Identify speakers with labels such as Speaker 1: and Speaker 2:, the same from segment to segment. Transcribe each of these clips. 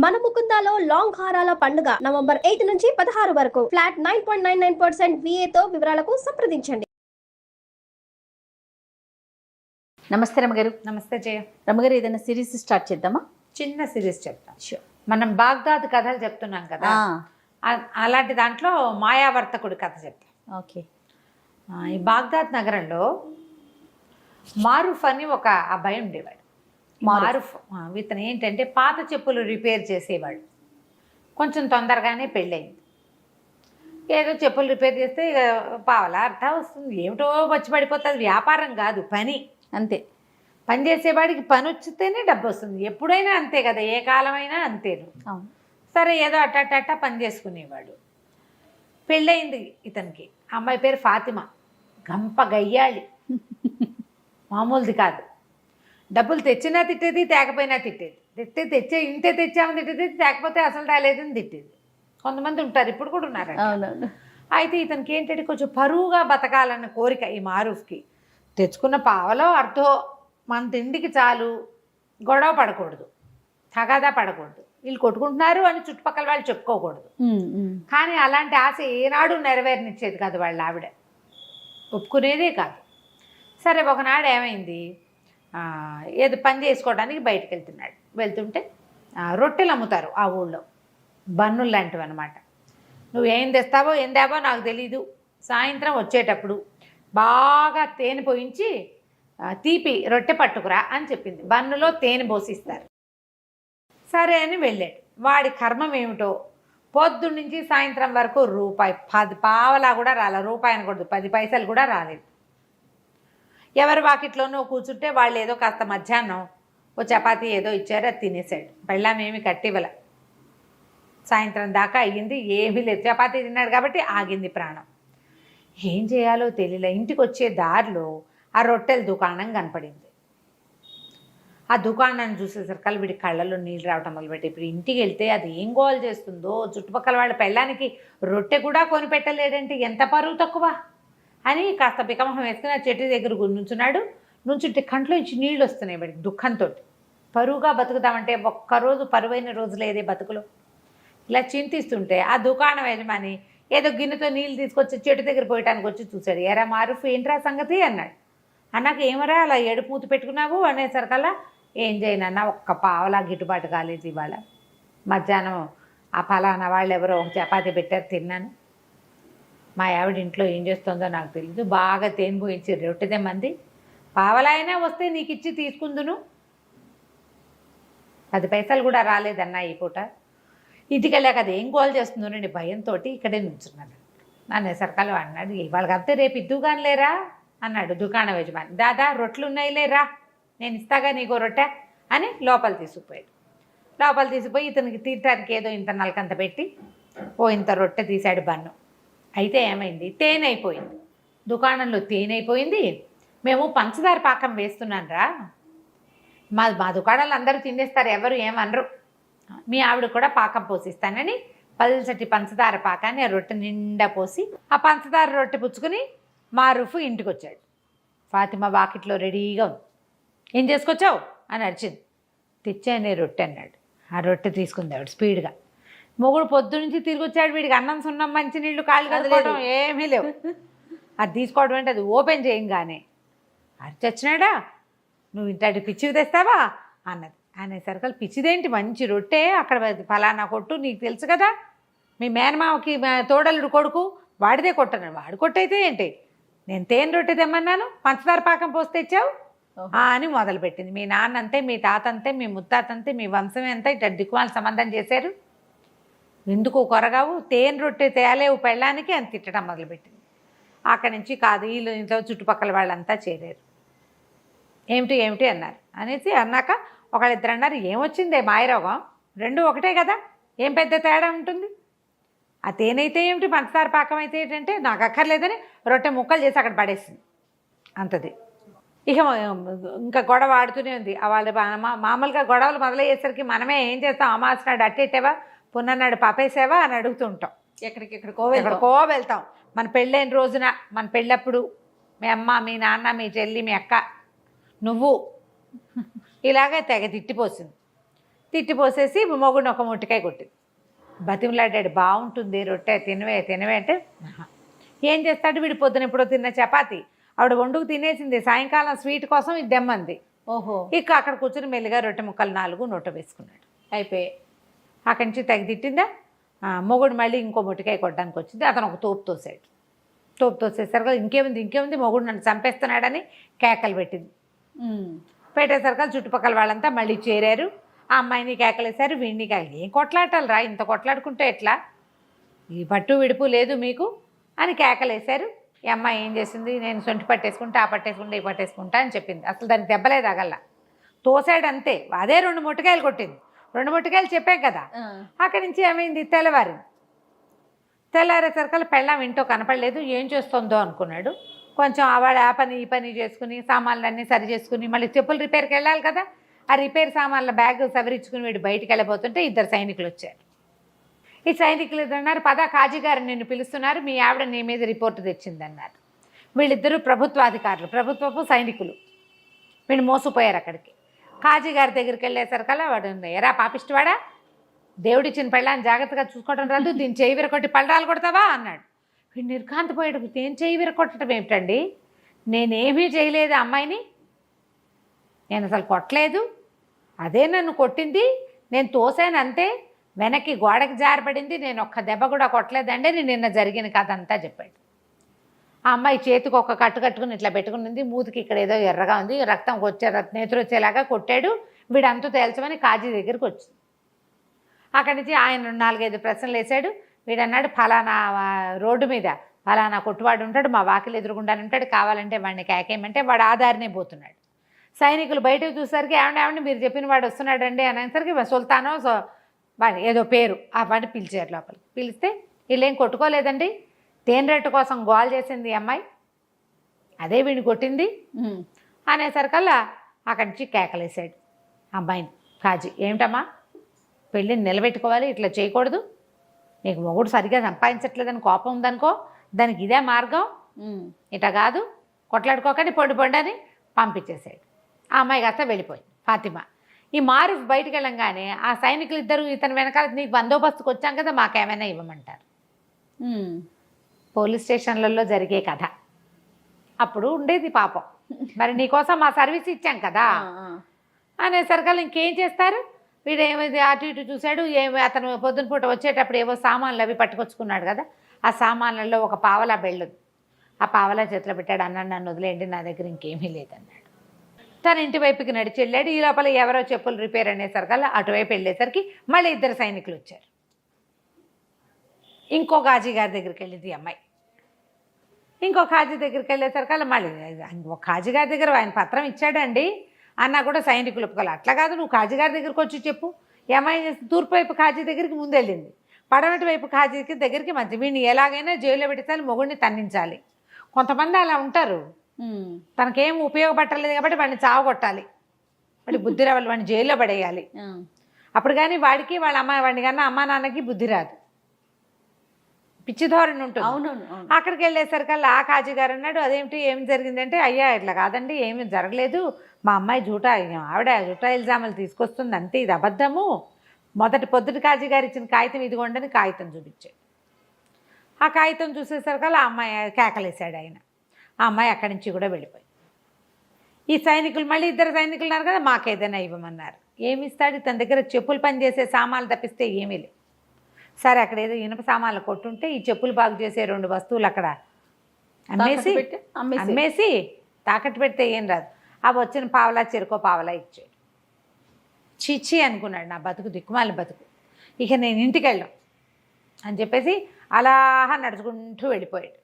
Speaker 1: మన ముకుందాలో లాంగ్ హారాల పండుగ నవంబర్ 8 నుంచి 16 వరకు ఫ్లాట్ 9.99% VA తో వివరాలకు సంప్రదించండి.
Speaker 2: నమస్తే రమగారు.
Speaker 3: నమస్తే జయ.
Speaker 2: రమగారు, ఏదైనా సిరీస్ స్టార్ట్ చేద్దామా?
Speaker 3: చిన్న సిరీస్ చెప్తాను.
Speaker 2: షూర్.
Speaker 3: మనం బాగ్దాద్ కథలు చెప్తున్నాం కదా, అలాంటి దాంట్లో మాయావర్తకుడి కథ చెప్తాం.
Speaker 2: ఓకే.
Speaker 3: ఈ బాగ్దాద్ నగరంలో మారూఫ్ అని ఒక అబ్బాయి ఉండేవాడు. మారూఫ్ ఇతను ఏంటంటే పాత చెప్పులు రిపేర్ చేసేవాడు. కొంచెం తొందరగానే పెళ్ళయింది. ఏదో చెప్పులు రిపేర్ చేస్తే ఇక పావలా అర్థం వస్తుంది, ఏమిటో వచ్చి పడిపోతుంది. వ్యాపారం కాదు, పని.
Speaker 2: అంతే.
Speaker 3: పని చేసేవాడికి పని వచ్చితేనే డబ్బు వస్తుంది. ఎప్పుడైనా అంతే కదా, ఏ కాలమైనా అంతేను.
Speaker 2: అవును.
Speaker 3: సరే, ఏదో అట్ట పని చేసుకునేవాడు. పెళ్ళయింది ఇతనికి. అమ్మాయి పేరు ఫాతిమా. గంప గయ్యాళి, మామూలుది కాదు. డబ్బులు తెచ్చినా తిట్టేది, తేకపోయినా తిట్టేది. ఇంతే తెచ్చామని తిట్టేది, తేకపోతే అసలు రాలేదని తిట్టేది. కొంతమంది ఉంటారు, ఇప్పుడు కూడా ఉన్నారు.
Speaker 2: అవునవును.
Speaker 3: అయితే ఇతనికి ఏంటంటే కొంచెం పరువుగా బతకాలన్న కోరిక ఈ మారూఫ్కి. తెచ్చుకున్న పావలో అర్థో మన తిండికి చాలు, గొడవ పడకూడదు, తగాదా పడకూడదు, వీళ్ళు కొట్టుకుంటున్నారు అని చుట్టుపక్కల వాళ్ళు చెప్పుకోకూడదు. కానీ అలాంటి ఆశ ఏనాడు నెరవేరనిచ్చేది కాదు వాళ్ళ ఆవిడ, ఒప్పుకునేదే కాదు. సరే, ఒకనాడు ఏమైంది, ఏదో పని చేసుకోవడానికి బయటకు వెళ్తుంటే రొట్టెలు అమ్ముతారు ఆ ఊళ్ళో, బన్నులు లాంటివి అనమాట. నువ్వు ఏం తెస్తావో ఏం తేవో నాకు తెలీదు, సాయంత్రం వచ్చేటప్పుడు బాగా తేనె పోయించి తీపి రొట్టె పట్టుకురా అని చెప్పింది. బన్నులో తేనె పోసిస్తారు. సరే అని వెళ్ళాడు. వాడి కర్మం ఏమిటో, పొద్దున్న నుంచి సాయంత్రం వరకు రూపాయి 10 పావలా కూడా రాలేదు. రూపాయి అనకూడదు, 10 పైసలు కూడా రాలేదు. ఎవరి వాకిట్లోనూ కూర్చుంటే వాళ్ళు ఏదో కాస్త మధ్యాహ్నం ఓ చపాతీ ఏదో ఇచ్చారు, అది తినేసాడు. పెళ్ళామేమి కట్టివ్వల. సాయంత్రం దాకా అయ్యింది, ఏమీ లేదు. చపాతీ తిన్నాడు కాబట్టి ఆగింది ప్రాణం. ఏం చేయాలో తెలియలే. ఇంటికి వచ్చే దారిలో ఆ రొట్టెల దుకాణం కనపడింది. ఆ దుకాణాన్ని చూసేసరికి వీడి కళ్ళల్లో నీళ్ళు రావటం మొదలుపెట్టి, ఇప్పుడు ఇంటికి వెళ్తే అది ఏం గోల్ చేస్తుందో, చుట్టుపక్కల వాళ్ళ పెళ్ళానికి రొట్టె కూడా కొనిపెట్టలేడంటే ఎంత పరువు తక్కువ అని కాస్త పికమహం వేసుకుని ఆ చెట్టు దగ్గర నుంచుంటే కంట్లో నుంచి నీళ్ళు వస్తున్నాయి వాడికి దుఃఖంతో. పరువుగా బతుకుదామంటే ఒక్కరోజు పరువైన రోజు లేదే బతుకులో. ఇలా చింతిస్తుంటే ఆ దుకాణం యజమాని ఏదో గిన్నెతో నీళ్ళు తీసుకొచ్చి చెట్టు దగ్గర పోయటానికి వచ్చి చూశాడు. ఎరా మారూఫ్, ఏంట్రా సంగతి అన్నాడు. అన్నాక ఏమరా అలా ఏడుపు మూతి పెట్టుకున్నావు అనేసరికల్లా, ఏం చేయనన్నా ఒక్క పావలా గిట్టుబాటు కాలేదు ఇవాళ. మధ్యాహ్నం ఆ ఫలానా వాళ్ళు ఎవరో ఒక చపాతీ పెట్టారు, తిన్నాను. మా ఆవిడ ఇంట్లో ఏం చేస్తుందో నాకు తెలీదు, బాగా తేనె పోయించి రొట్టెదే మంది, పావలా అయినా వస్తే నీకు ఇచ్చి తీసుకుందును, 10 పైసలు కూడా రాలేదన్నా ఈ పూట. ఇంటికి వెళ్ళాక అది ఏం గోల్ చేస్తుందోనండి భయంతో ఇక్కడే నుంచున్నాను. అనేసరికల్లా అన్నాడు, వాళ్ళకంతే రేపు ఇద్దుగాని లేరా అన్నాడు దుకాణం యజమాని. దాదా రొట్టెలు ఉన్నాయి లేరా, నేను ఇస్తాగా నీకో రొట్టె అని లోపల తీసుకుపోయి ఇతనికి తీర్చడానికి ఏదో ఇంత నలకంత పెట్టి ఇంత రొట్టె తీశాడు బన్ను. అయితే ఏమైంది, తేనె అయిపోయింది దుకాణంలో. తేనె అయిపోయింది. మేము పంచదార పాకం వేస్తున్నాను రా, మా దుకాణాలు అందరూ తినేస్తారు, ఎవరు ఏమనరు, మీ ఆవిడ కూడా పాకం పోసిస్తానని పల్చటి పంచదార పాకాన్ని ఆ రొట్టె నిండా పోసి ఆ పంచదార రొట్టె పుచ్చుకుని మారూఫ్ ఇంటికి వచ్చాడు. ఫాతిమా వాకిట్లో రెడీగా ఉంది. ఏం చేసుకొచ్చావు అని అరిచింది. తెచ్చానే రొట్టె అన్నాడు. ఆ రొట్టె తీసుకుంది ఆవిడ స్పీడ్గా. మొగుడు పొద్దు నుంచి తిరిగి వచ్చాడు, వీడికి అన్నం సున్నం మంచినీళ్ళు కాళ్ళు కదుకోవడం ఏమీ లేవు. అది తీసుకోవడం అంటే అది ఓపెన్ చేయంగానే అరిచొచ్చినాడా, నువ్వు ఇంటి పిచ్చివి తెస్తావా అన్నది. అనేసరికి పిచ్చిదేంటి, మంచి రొట్టె అక్కడ ఫలానా కొట్టు, నీకు తెలుసు కదా, మీ మేనమామకి తోడలుడు కొడుకు వాడిదే కొట్టన్నాడు. వాడు కొట్టయితే ఏంటి, నేను తేనె రొట్టె తెమ్మన్నాను, పంచదార పాకం పోసి తెచ్చావు అని మొదలుపెట్టింది. మీ నాన్న అంతే, మీ తాత అంతే, మీ ముత్తాత అంతే, మీ వంశమే అంతా ఇట్లా దిక్కుమాల సంబంధం చేశారు, ఎందుకు కొరగావు, తేనె రొట్టె తేలేవు పెళ్ళానికి అని తిట్టడం మొదలుపెట్టింది. అక్కడి నుంచి కాదు, వీళ్ళు ఇంట్లో చుట్టుపక్కల వాళ్ళంతా చేరారు. ఏమిటి అన్నారు. అనేసి అన్నాక ఒకళ్ళిద్దరు అన్నారు, ఏమొచ్చిందే మాయరోగం, రెండు ఒకటే కదా, ఏం పెద్ద తేడా ఉంటుంది, ఆ తేనె అయితే ఏమిటి, పంచదార పాకం అయితే ఏంటంటే నాకు అక్కర్లేదని రొట్టె ముక్కలు చేసి అక్కడ పడేసింది. అంతది. ఇక ఇంకా గొడవ ఆడుతూనే ఉంది. వాళ్ళు మామూలుగా గొడవలు మొదలయ్యేసరికి మనమే ఏం చేస్తాం, అమావాస్య నాడు అట్టేటేవా, పున్ననాడు పాపేసావా అని అడుగుతుంటాం. ఎక్కడికో వెళ్తాం. మన పెళ్ళైన రోజున, మన పెళ్ళప్పుడు మీ అమ్మ, మీ నాన్న, మీ చెల్లి, మీ అక్క, నువ్వు ఇలాగే తెగ తిట్టిపోసింది. తిట్టిపోసేసి మొగుడిని ఒక మొట్టికాయ కొట్టింది. బతిమలాడాడు, బాగుంటుంది రొట్టె తినవే తినవే అంటే ఏం చేస్తాడు వీడు, పొద్దున ఎప్పుడో తిన్న చపాతి ఆవిడ వండుకు తినేసింది, సాయంకాలం స్వీట్ కోసం ఇది దెమ్మంది.
Speaker 2: ఓహో.
Speaker 3: ఇక అక్కడ కూర్చొని మెల్లిగా రొట్టె ముక్కలు 4 నోట వేసుకున్నాడు. అయిపోయి అక్కడి నుంచి తెగ తిట్టిందా. మొగుడు మళ్ళీ ఇంకో మొట్టికాయ కొట్టడానికి వచ్చింది. అతను ఒక తోపు తోసాడు. తోపు తోసేసరికి ఇంకేముంది మొగుడు నన్ను చంపేస్తున్నాడని కేకలు పెట్టింది. పెట్టేసరికి చుట్టుపక్కల వాళ్ళంతా మళ్ళీ చేరారు. ఆ అమ్మాయిని కేకలేశారు, వీడిని ఏం కొట్లాటాలు రా, ఇంత కొట్లాడుకుంటే ఎట్లా, ఈ పట్టు విడుపు లేదు మీకు అని కేకలేశారు. ఈ అమ్మాయి ఏం చేసింది, నేను సొంటి పట్టేసుకుంటా, ఆ పట్టేసుకుంటా, ఈ పట్టేసుకుంటా అని చెప్పింది. అసలు దానికి దెబ్బలే తగల్లా, తోసాడు అంతే. అదే 2 మొట్టికాయలు కొట్టింది. 2 మొట్టికాయలు చెప్పాం కదా. అక్కడి నుంచి ఏమైంది, తెల్లారేసరికల్లా పెళ్ళాం ఇంట్లో కనపడలేదు. ఏం చేస్తుందో అనుకున్నాడు. కొంచెం ఆవాడు ఆ పని ఈ పని చేసుకుని సామాన్లన్నీ సరి చేసుకుని మళ్ళీ చెప్పులు రిపేర్కి వెళ్ళాలి కదా. ఆ రిపేర్ సామాన్ల బ్యాగ్ సవరించుకుని వీడు బయటికి వెళ్ళబోతుంటే 2 సైనికులు వచ్చారు. ఈ సైనికులు అన్నారు, పద కాజీ గారు నిన్ను పిలుస్తున్నారు, మీ ఆవిడ నీ మీద రిపోర్టు తెచ్చిందన్నారు. వీళ్ళిద్దరూ ప్రభుత్వాధికారులు, ప్రభుత్వపు సైనికులు. వీళ్ళు మోసపోయారు అక్కడికి. కాజీ గారి దగ్గరికి వెళ్ళేసరికల్లా వాడు, ఎరా పాపిష్టివాడా, దేవుడిచ్చిన పెళ్ళాన్ని జాగ్రత్తగా చూసుకోవడం రాదు, దీన్ని చేయి విరకొట్టి పళ్ళాలు కొడతావా అన్నాడు. వీడు నిర్ఘాంతపోయాడు. నేను చేయి విరకొట్టడం ఏమిటండి, నేనేమీ చేయలేదు అమ్మాయిని, నేను అసలు కొట్టలేదు, అదే నన్ను కొట్టింది, నేను తోసాను అంతే, వెనక్కి గోడకి జారపడింది, నేను ఒక్క దెబ్బ కూడా కొట్టలేదండి, నేను నిన్న జరిగిన కథ అంతా చెప్పాడు. ఆ అమ్మాయి చేతికి ఒక కట్టు కట్టుకుని ఇట్లా పెట్టుకునింది, మూతికి ఇక్కడ ఏదో ఎర్రగా ఉంది, రక్తం నేతురు వచ్చేలాగా కొట్టాడు. వీడంతా తేల్చమని కాజీ దగ్గరికి వచ్చింది. అక్కడి నుంచి ఆయన 4-5 ప్రశ్నలు వేశాడు. వీడన్నాడు, ఫలానా రోడ్డు మీద ఫలానా కొట్టువాడు ఉంటాడు, మా వాకిలు ఎదురుగుండానే ఉంటాడు, కావాలంటే వాడిని కేకేయమంటే వాడు ఆధారనే పోతున్నాడు. సైనికులు బయటకు చూసరికి ఏమండి మీరు చెప్పిన వాడు వస్తున్నాడండి అనేసరికి సుల్తానో వాడి ఏదో పేరు ఆ వాడిని పిలిచారు లోపలికి. పిలిస్తే వీళ్ళేం కొట్టుకోలేదండి, తేనెరెట్టు కోసం గోల్ చేసింది అమ్మాయి, అదే వీడిని కొట్టింది అనేసరికల్లా అక్కడి నుంచి కేకలేసాడు అమ్మాయిని కాజీ. ఏమిటమ్మా, పెళ్ళిని నిలబెట్టుకోవాలి, ఇట్లా చేయకూడదు, నీకు మొగుడు సరిగ్గా సంపాదించట్లేదని కోపం ఉందనుకో, దానికి ఇదే మార్గం, ఇట కాదు, కొట్లాడుకోకండి, పొండి అని పంపించేసాడు. ఆ అమ్మాయి కాస్త వెళ్ళిపోయింది ఫాతిమా. ఈ మారిఫ్ బయటికి వెళ్ళంగానే ఆ సైనికులు ఇద్దరు ఇతని వెనకాల, నీకు బందోబస్తుకు వచ్చాం కదా, మాకేమైనా ఇవ్వమంటారు. పోలీస్ స్టేషన్లలో జరిగే కథ అప్పుడు ఉండేది పాపం. మరి నీకోసం మా సర్వీస్ ఇచ్చాం కదా అనేసరికల్లా ఇంకేం చేస్తారు. వీడు ఏమైంది అటు ఇటు చూశాడు. అతను పొద్దున పూట వచ్చేటప్పుడు ఏవో సామాన్లు అవి పట్టుకొచ్చుకున్నాడు కదా, ఆ సామాన్లలో ఒక పావలా బెళ్ళుంది. ఆ పావలా చేతిలో పెట్టాడు. అన్నాడు, నన్ను వదిలేయండి, నా దగ్గర ఇంకేమీ లేదన్నాడు. తన ఇంటి వైపుకి నడిచి వెళ్ళాడు. ఈ లోపల ఎవరో చెప్పులు రిపేర్ అనేసరికల్లా అటువైపు వెళ్ళేసరికి మళ్ళీ 2 సైనికులు వచ్చారు. ఇంకో కాజీ గారి దగ్గరికి వెళ్ళింది ఈ అమ్మాయి. ఇంకో కాజీ దగ్గరికి వెళ్ళేసరికల్లా మళ్ళీ ఇంకో కాజీ గారి దగ్గర ఆయన పత్రం ఇచ్చాడండి అన్నా కూడా సైనికులు ఒప్పుకోవాలి. అట్లా కాదు, నువ్వు కాజీ గారి దగ్గరికి వచ్చి చెప్పు. ఈ అమ్మాయి తూర్పు వైపు కాజీ దగ్గరికి ముందు వెళ్ళింది, పడమటి వైపు కాజీకి దగ్గరికి మంచి. వీడిని ఎలాగైనా జైల్లో పెట్టాలి, మొగుడిని తన్నించాలి. కొంతమంది అలా ఉంటారు, తనకేం ఉపయోగపట్టలేదు కాబట్టి వాడిని చావగొట్టాలి, వాడి బుద్ధి రావాలి, వాడిని జైల్లో పడేయాలి. అప్పుడు కానీ వాడికి వాడిని కన్నా అమ్మా నాన్నకి బుద్ధి రాదు, పిచ్చి ధోరణి ఉంటుంది.
Speaker 2: అవునవును.
Speaker 3: అక్కడికి వెళ్ళేసరికల్లా ఆ కాజీ గారు అన్నాడు, అదేమిటి ఏం జరిగిందంటే, అయ్యా ఇట్లా కాదండి, ఏమీ జరగలేదు, మా అమ్మాయి ఆవిడ జూటా ఇల్జాములు తీసుకొస్తుంది అంతే, ఇది అబద్ధము. పొద్దుటి కాజీ గారు ఇచ్చిన కాగితం ఇదిగోండని కాగితం చూపించాడు. ఆ కాగితం చూసేసరికల్లా ఆ అమ్మాయి కేకలేశాడు ఆయన. ఆ అమ్మాయి అక్కడి నుంచి కూడా వెళ్ళిపోయి. ఈ సైనికులు మళ్ళీ 2 సైనికులు ఉన్నారు కదా, మాకేదైనా ఇవ్వమన్నారు. ఏమి ఇస్తాడు, తన దగ్గర చెప్పులు పని చేసే సామాన్లు తప్పిస్తే ఏమీ లేవు. సరే, అక్కడ ఏదో ఇనుప సామాన్లు కొట్టుంటే ఈ చెప్పులు బాగు చేసే 2 వస్తువులు అక్కడ అమ్మేసి తాకట్టు పెడితే ఏం రాదు. అవి వచ్చిన పావలా చెరుకో పావలా ఇచ్చాడు. చిచ్చి అనుకున్నాడు, నా బతుకు దిక్కుమాలి బతుకు, ఇక నేను ఇంటికి వెళ్ళాం అని చెప్పేసి అలా నడుచుకుంటూ వెళ్ళిపోయాడు.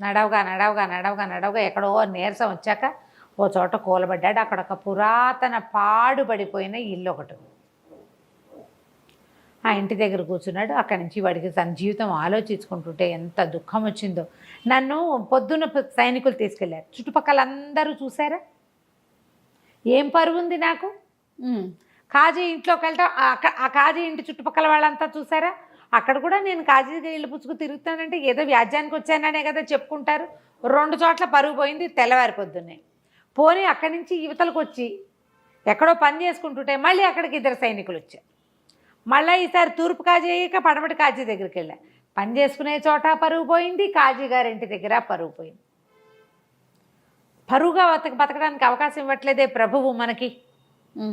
Speaker 3: నడవగా ఎక్కడో నీరసం వచ్చాక ఓ చోట కూలబడ్డాడు. అక్కడ ఒక పురాతన పాడుపడిపోయిన ఇల్లు ఒకటి. ఆ ఇంటి దగ్గర కూర్చున్నాడు. అక్కడి నుంచి వాడికి తన జీవితం ఆలోచించుకుంటుంటే ఎంత దుఃఖం వచ్చిందో. నన్ను పొద్దున్న సైనికులు తీసుకెళ్ళారు, చుట్టుపక్కల అందరూ చూసారా, ఏం పరువు ఉంది నాకు. కాజీ ఇంట్లోకి వెళ్తా, ఆ కాజీ ఇంటి చుట్టుపక్కల వాళ్ళంతా చూసారా, అక్కడ కూడా నేను కాజీ ఇళ్ళు పుచ్చుకు తిరుగుతానంటే ఏదో వ్యాజ్యానికి వచ్చాననే కదా చెప్పుకుంటారు. 2 చోట్ల పరుగు పోయింది తెల్లవారి పొద్దున్నే. పోనీ అక్కడి నుంచి యువతలకు వచ్చి ఎక్కడో పని చేసుకుంటుంటే మళ్ళీ అక్కడికి 2 సైనికులు వచ్చారు. మళ్ళీ ఈసారి తూర్పు కాజీ అయ్యాక పడమటి కాజీ దగ్గరికి వెళ్ళా. పని చేసుకునే చోట పరువు పోయింది, కాజీ గారింటి దగ్గర పరువు పోయింది. పరువుగా బతకడానికి అవకాశం ఇవ్వట్లేదే ప్రభువు మనకి,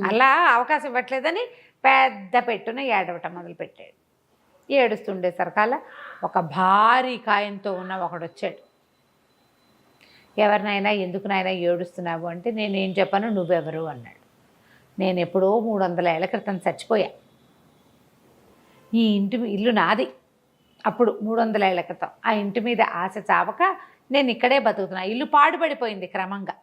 Speaker 3: అలా అవకాశం ఇవ్వట్లేదని పెద్ద పెట్టున ఏడవటం మొదలుపెట్టాడు. ఏడుస్తుండే సరకాల ఒక భారీ కాయంతో ఉన్న ఒకడు వచ్చాడు. ఎవరినైనా ఎందుకునైనా ఏడుస్తున్నావు అంటే నేనేం చెప్పను, నువ్వెవరు అన్నాడు. నేను ఎప్పుడో 300 ఏళ్ల క్రితం చచ్చిపోయా. ఈ ఇల్లు నాది. అప్పుడు 300 ఏళ్ల క్రితం ఆ ఇంటి మీద ఆశ చావక నేను ఇక్కడే బతుకుతున్నా. ఇల్లు పాడుపడిపోయింది క్రమంగా.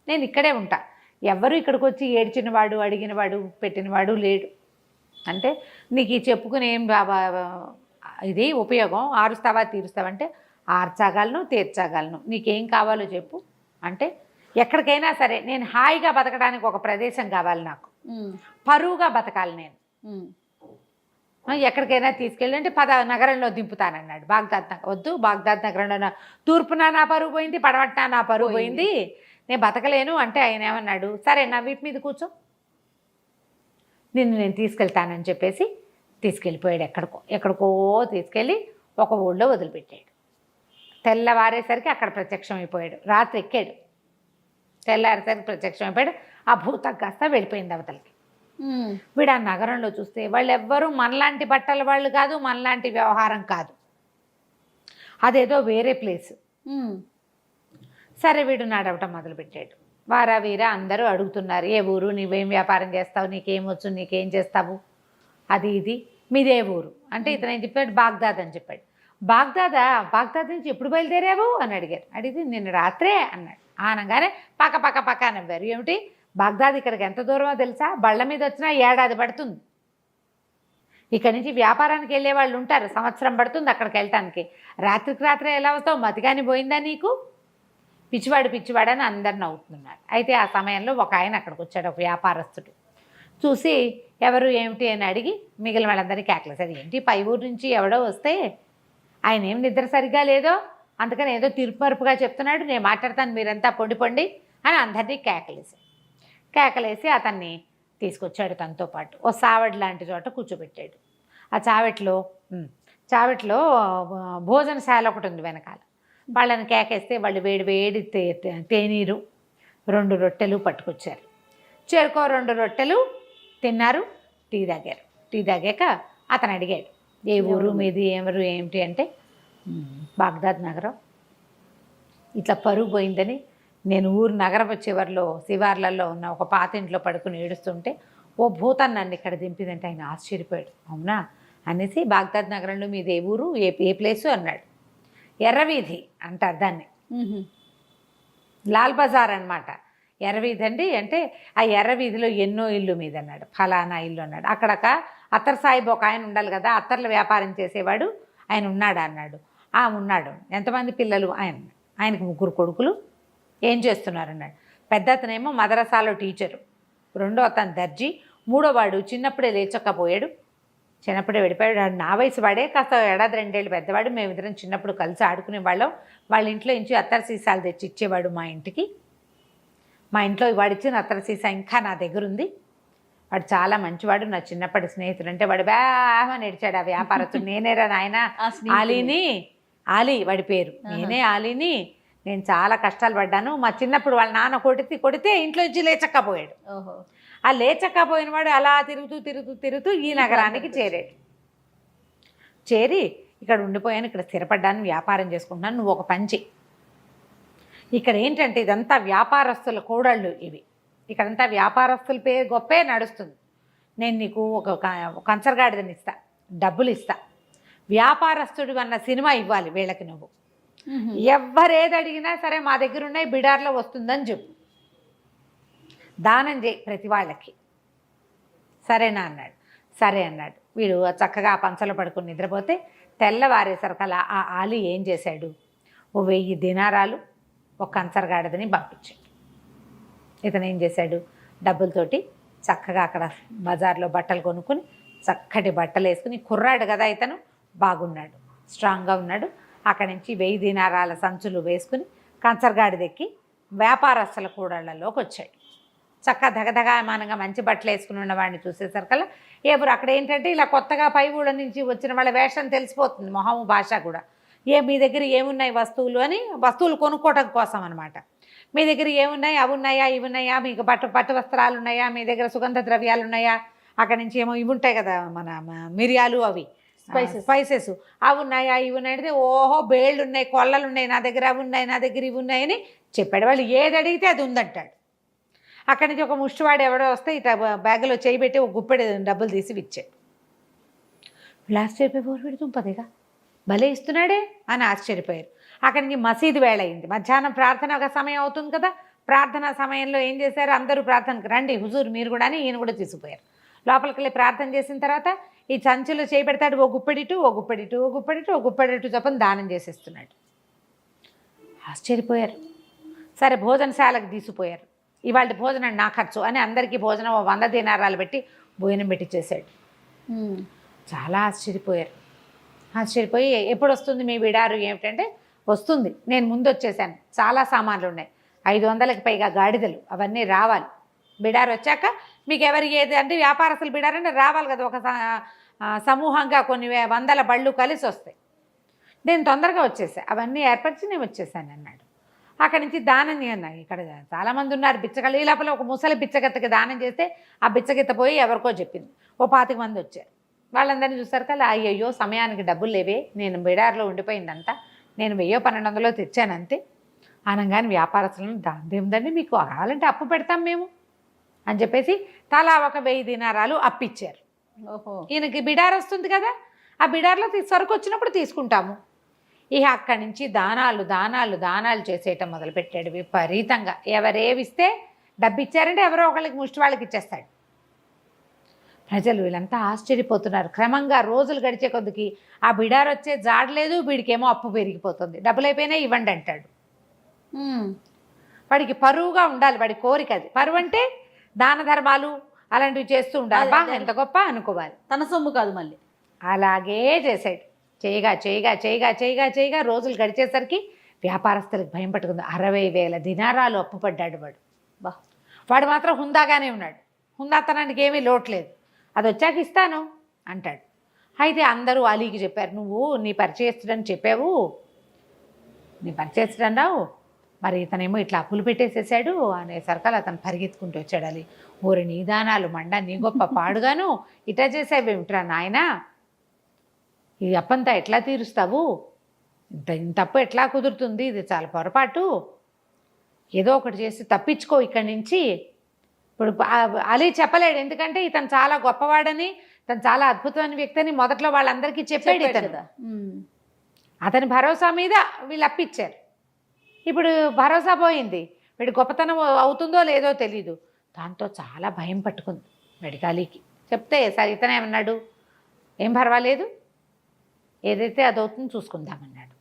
Speaker 3: నేను ఇక్కడే ఉంటా. ఎవరు ఇక్కడికి వచ్చి ఏడ్చినవాడు, అడిగినవాడు, పెట్టినవాడు లేడు. అంటే నీకు ఈ చెప్పుకుని ఏం ఇది ఉపయోగం, ఆరుస్తావా తీరుస్తావంటే ఆర్చగలను, తీర్చగలను, నీకేం కావాలో చెప్పు అంటే ఎక్కడికైనా సరే నేను హాయిగా బతకడానికి ఒక ప్రదేశం కావాలి, నాకు పరువుగా బతకాలి, నేను ఎక్కడికైనా తీసుకెళ్ళి అంటే నగరంలో దింపుతానన్నాడు. బాగ్దాద్ నగరం వద్దు, బాగ్దాద్ నగరంలో తూర్పున నా పరువు పోయింది, పడమటిన నా పరువు పోయింది, నేను బతకలేను అంటే ఆయన ఏమన్నాడు, సరే నా వీపు మీద కూర్చో, నిన్ను నేను తీసుకెళ్తానని చెప్పేసి తీసుకెళ్ళిపోయాడు. ఎక్కడికో తీసుకెళ్ళి ఒక ఊళ్ళో వదిలిపెట్టాడు. తెల్లవారేసరికి అక్కడ ప్రత్యక్షం అయిపోయాడు. రాత్రి ఎక్కాడు, తెల్లారేసరికి ప్రత్యక్షం అయిపోయాడు. ఆ భూతం కాస్త వెళ్ళిపోయింది అవతలకి. వీడు ఆ నగరంలో చూస్తే వాళ్ళు ఎవ్వరూ మనలాంటి బట్టల వాళ్ళు కాదు, మనలాంటి వ్యవహారం కాదు, అదేదో వేరే ప్లేస్. సరే వీడు నడవటం మొదలుపెట్టాడు. వారా వీరా అందరూ అడుగుతున్నారు, ఏ ఊరు, నువ్వేం వ్యాపారం చేస్తావు, నీకేమొచ్చు, నీకేం చేస్తావు, అది ఇది, మీదే ఊరు అంటే ఇతను ఏం చెప్పాడు, బాగ్దాద్ అని చెప్పాడు. బాగ్దాద్ నుంచి ఎప్పుడు బయలుదేరావు అని అడిగారు. అడిగితే నిన్న రాత్రే అన్నాడు. అనగానే పక్క నవ్వారు. ఏమిటి బాగ్దాద్ ఇక్కడికి ఎంత దూరమో తెలుసా, బళ్ళ మీద వచ్చినా 1 ఏడాది పడుతుంది. ఇక్కడి నుంచి వ్యాపారానికి వెళ్ళే వాళ్ళు ఉంటారు, సంవత్సరం పడుతుంది అక్కడికి వెళ్ళటానికి. రాత్రికి రాత్రే ఎలా వస్తావు, మతిగాని పోయిందా నీకు, పిచ్చివాడని అందరు నవ్వుతున్నారు. అయితే ఆ సమయంలో ఒక ఆయన అక్కడికి వచ్చాడు, ఒక వ్యాపారస్తుడు. చూసి ఎవరు ఏమిటి అని అడిగి మిగిలిన వాళ్ళందరినీ కేకలేసాడు. ఏంటి పై ఊరు నుంచి ఎవడో వస్తే ఆయన ఏం నిద్ర సరిగ్గా లేదో, అందుకని ఏదో తీర్పుమరుపుగా చెప్తున్నాడు, నేను మాట్లాడతాను, మీరంతా పొండి అని అందరినీ కేకలేసి అతన్ని తీసుకొచ్చాడు. తనతో పాటు ఓ సావడి లాంటి చోట కూర్చోబెట్టాడు. ఆ చావట్లో భోజనశాల ఒకటి ఉంది వెనకాల. వాళ్ళని కేకేస్తే వాళ్ళు వేడి తేనీరు 2 రొట్టెలు పట్టుకొచ్చారు. చేరుకో 2 రొట్టెలు తిన్నారు, టీ తాగారు. టీ తాగాక అతను అడిగాడు, ఏ ఊరు మీది, ఎవరు ఏమిటి అంటే బాగ్దాద్ నగరం, ఇట్లా పరుగు పోయిందని నేను ఊరు నగరపు చివర్లో శివార్లలో ఉన్న ఒక పాత ఇంట్లో పడుకుని ఏడుస్తుంటే ఓ భూతం నన్ను ఇక్కడ దింపిందంటే ఆయన ఆశ్చర్యపోయాడు. అవునా అనేసి బాగ్దాద్ నగరంలో మీది ఏ ఊరు, ఏ ప్లేసు అన్నాడు. ఎర్రవీధి అంటారు దాన్ని, లాల్ బజార్ అనమాట. ఎర్రవీధి అండి అంటే ఆ ఎర్రవీధిలో ఎన్నో ఇల్లు మీద అన్నాడు, ఫలానా ఇల్లు అన్నాడు. అక్కడక అత్తర్ సాహిబ్ ఒక ఆయన ఉండాలి కదా, అత్తర్ల వ్యాపారం చేసేవాడు ఆయన ఉన్నాడా అన్నాడు. ఉన్నాడు. ఎంతమంది పిల్లలు, ఆయనకు 3 కొడుకులు, ఏం చేస్తున్నారు అన్నాడు. పెద్ద అతనేమో మదరసాలో టీచరు, రెండో అతను దర్జీ, మూడో వాడు చిన్నప్పుడే లేచకపోయాడు, చిన్నప్పుడే వెళ్ళిపోయాడు. నా వయసు వాడే, కాస్త 1-2 ఏళ్ళు పెద్దవాడు. మేమిద్దరం చిన్నప్పుడు కలిసి ఆడుకునే వాళ్ళం. వాళ్ళ ఇంట్లో నుంచి అత్తర్ సీసాలు తెచ్చి ఇచ్చేవాడు మా ఇంటికి. మా ఇంట్లో వాడిచ్చిన అత్తర్ సీసా ఇంకా నా దగ్గర ఉంది. వాడు చాలా మంచివాడు, నా చిన్నప్పటి స్నేహితుడు. అంటే వాడు బాగా నడిచాడు ఆ వ్యాపారస్తుడు. నేనేరా నాయన ఆలీ వాడి పేరు, నేనే ఆలీని. నేను చాలా కష్టాలు పడ్డాను. మా చిన్నప్పుడు వాళ్ళ నాన్న కొడితే ఇంట్లో నుంచి లేచక్కపోయాడు. ఆ లేచక్కపోయిన వాడు అలా తిరుగుతూ ఈ నగరానికి చేరి ఇక్కడ ఉండిపోయాను, ఇక్కడ స్థిరపడ్డాను, వ్యాపారం చేసుకుంటున్నాను, నువ్వు ఒక పంచి. ఇక్కడ ఏంటంటే ఇదంతా వ్యాపారస్తుల కోడళ్ళు ఇవి, ఇక్కడంతా వ్యాపారస్తుల పేరు గొప్పే నడుస్తుంది. నేను నీకు ఒక కంచరగాడిదని ఇస్తా, డబ్బులు ఇస్తా, వ్యాపారస్తుడు అన్న సినిమా ఇవ్వాలి వీళ్ళకి. నువ్వు ఎవరేది అడిగినా సరే మా దగ్గర ఉన్నాయి, బిడార్లో వస్తుందని చెప్పు, దానం చేయి ప్రతి వాళ్ళకి, సరేనా అన్నాడు. సరే అన్నాడు. వీడు చక్కగా ఆ పంచలో పడుకుని నిద్రపోతే తెల్లవారేసరికల్లా ఆ ఆలీ ఏం చేశాడు, ఓ 1000 దినారాలు ఒక కంచరగాడిదని పంపించాడు. ఇతను ఏం చేశాడు, డబ్బులతోటి చక్కగా అక్కడ బజార్లో బట్టలు కొనుక్కుని చక్కటి బట్టలు వేసుకుని, కుర్రాడు కదా ఇతను, బాగున్నాడు, స్ట్రాంగ్గా ఉన్నాడు. అక్కడి నుంచి 1000 దినారాల సంచులు వేసుకుని కంచరగాడి దెక్కి వ్యాపారస్తుల కూడళ్లలోకి వచ్చాడు. చక్కగా దగదగామానంగా మంచి బట్టలు వేసుకుని ఉన్న వాడిని చూసేసరికల్లా ఎవరు అక్కడ ఏంటంటే ఇలా కొత్తగా పై ఊళ్ళ నుంచి వచ్చిన వాళ్ళ వేషం తెలిసిపోతుంది, మొహము భాష కూడా. మీ దగ్గర ఏమున్నాయి వస్తువులు అని, వస్తువులు కొనుక్కోవటం కోసం అనమాట. మీ దగ్గర ఏమున్నాయి, అవి ఉన్నాయా, ఇవి ఉన్నాయా, మీకు పట్టు వస్త్రాలు ఉన్నాయా, మీ దగ్గర సుగంధ ద్రవ్యాలు ఉన్నాయా, అక్కడి నుంచి ఏమో ఇవి ఉంటాయి కదా మన మిరియాలు, అవి స్పైసెస్ అవి ఉన్నాయా, ఇవి ఉన్నాయి అంటే ఓహో బేళ్ళు ఉన్నాయి, కొల్లలు ఉన్నాయి, నా దగ్గర అవి ఉన్నాయి, నా దగ్గర ఇవి ఉన్నాయని చెప్పాడు. వాళ్ళు ఏది అడిగితే అది ఉందంటాడు. అక్కడి నుంచి ఒక ముష్టివాడు ఎవడో వస్తే ఇట్లా బ్యాగులో చేయి పెట్టి ఒక గుప్పెడు డబ్బులు తీసి ఇచ్చాడు. వీళ్ళు ఆశ్చర్యపోయి వీడు తుంపదేగా భలే ఇస్తున్నాడే అని ఆశ్చర్యపోయారు. అక్కడి నుంచి మసీదు వేళ అయింది, మధ్యాహ్నం ప్రార్థన ఒక సమయం అవుతుంది కదా. ప్రార్థన సమయంలో ఏం చేశారు, అందరూ ప్రార్థనకు రండి హుజూర్ మీరు కూడా అని ఈయన కూడా తీసుకుపోయారు. లోపలికి వెళ్ళి ప్రార్థన చేసిన తర్వాత ఈ సంచులు చేయి పెడతాడు, ఓ గుప్పెడిటు ఓ గుప్పెడిటు ఓ గుప్పెడిటు ఓ గుప్పెడిటు చొప్పున దానం చేసేస్తున్నాడు. ఆశ్చర్యపోయారు. సరే భోజనశాలకు తీసుకుపోయారు. ఇవాళ భోజనం నా ఖర్చు అని అందరికీ భోజనం 100 దీనారాలు పెట్టి భోజనం పెట్టి చేశాడు. చాలా ఆశ్చర్యపోయారు. ఆశ్చర్యపోయి ఎప్పుడు వస్తుంది మీ బిడారు ఏమిటంటే, వస్తుంది, నేను ముందు వచ్చేసాను, చాలా సామాన్లు ఉన్నాయి, 500కి పైగా గాడిదలు, అవన్నీ రావాలి. బిడారు వచ్చాక మీకు ఎవరికి ఏది అంటే వ్యాపారస్తులు బిడారంటే రావాలి కదా, ఒక సమూహంగా కొన్ని వందల బళ్ళు కలిసి వస్తాయి. నేను తొందరగా వచ్చేసాను, అవన్నీ ఏర్పరిచి నేను వచ్చేసాను అన్నాడు. అక్కడి నుంచి దానం అన్నాడు. ఇక్కడ చాలామంది ఉన్నారు బిచ్చగలు. ఈ లోపల ఒక ముసలి బిచ్చగత్తకి దానం చేస్తే ఆ బిచ్చగిత్త పోయి ఎవరికో చెప్పింది. ఓ 25 మంది వచ్చారు. వాళ్ళందరినీ చూసారు కదా, అయ్యయ్యో సమయానికి డబ్బులు లేవే, నేను బిడార్లో ఉండిపోయిందంతా, నేను 1000-1200 తెచ్చాను అంతే అనగానే వ్యాపారస్తులను దాని ఏముందండి మీకు కావాలంటే అప్పు పెడతాం మేము అని చెప్పేసి తలా ఒక 1000 దీనారాలు అప్పిచ్చారు.
Speaker 2: ఓహో,
Speaker 3: ఈయనకి బిడార్ వస్తుంది కదా, ఆ బిడార్లో సరుకు వచ్చినప్పుడు తీసుకుంటాము. ఇక అక్కడి నుంచి దానాలు చేసేయటం మొదలుపెట్టాడు విపరీతంగా. ఎవరేవిస్తే డబ్బు ఇచ్చారంటే ఎవరో ఒకళ్ళకి ముష్టి వాళ్ళకి ఇచ్చేస్తాడు. ప్రజలు వీళ్ళంతా ఆశ్చర్యపోతున్నారు. క్రమంగా రోజులు గడిచే కొద్దికి ఆ బిడార్ వచ్చే జాడలేదు, వీడికేమో అప్పు పెరిగిపోతుంది. డబ్బులు అయిపోయినా ఇవ్వండి అంటాడు. వాడికి పరువుగా ఉండాలి, వాడి కోరిక అది. పరువు అంటే దాన ధర్మాలు అలాంటివి చేస్తూ ఉండాలి. బాగా ఎంత గొప్ప అనుకోవాలి,
Speaker 2: తన సొమ్ము కాదు మళ్ళీ.
Speaker 3: అలాగే చేశాడు. చేయగా రోజులు గడిచేసరికి వ్యాపారస్తులకు భయం పట్టుకుంది. 60,000 దినారాలు అప్పు పడ్డాడు వాడు. వాడు మాత్రం హుందాగానే ఉన్నాడు, హుందాతనానికి ఏమీ లోట్లేదు. అది వచ్చాక ఇస్తాను అంటాడు. అయితే అందరూ అలీకి చెప్పారు, నువ్వు నీ పరిచయస్తుడని చెప్పావు, నీ పరిచయస్తుడన్నావు, మరి ఇతనేమో ఇట్లా అప్పులు పెట్టేసేసాడు అనేసరికల్ అతను పరిగెత్తుకుంటూ వచ్చాడు. అలీ, ఊరి నీ దానాలు మండ, నీ గొప్ప పాడుగాను ఇట్లా చేసావేమిట్రా నాయనా, ఈ అప్పంతా ఎట్లా తీరుస్తావు, ఇంత అప్పు ఎట్లా కుదురుతుంది, ఇది చాలా పొరపాటు, ఏదో ఒకటి చేసి తప్పించుకో ఇక్కడి నుంచి. ఇప్పుడు అలీ చెప్పలేడు, ఎందుకంటే ఇతను చాలా గొప్పవాడని, తను చాలా అద్భుతమైన వ్యక్తి అని మొదట్లో వాళ్ళందరికీ చెప్పాడు ఇతను. అతని భరోసా మీద వీళ్ళు అప్పిచ్చారు. ఇప్పుడు భరోసా పోయింది, వీడి గొప్పతనం అవుతుందో లేదో తెలీదు. దాంతో చాలా భయం పట్టుకుంది వీడికి. అలీకి చెప్తే సరే ఇతనేమన్నాడు, ఏం పర్వాలేదు, ఏదైతే అదవుతుందో చూసుకుందామన్నాడు.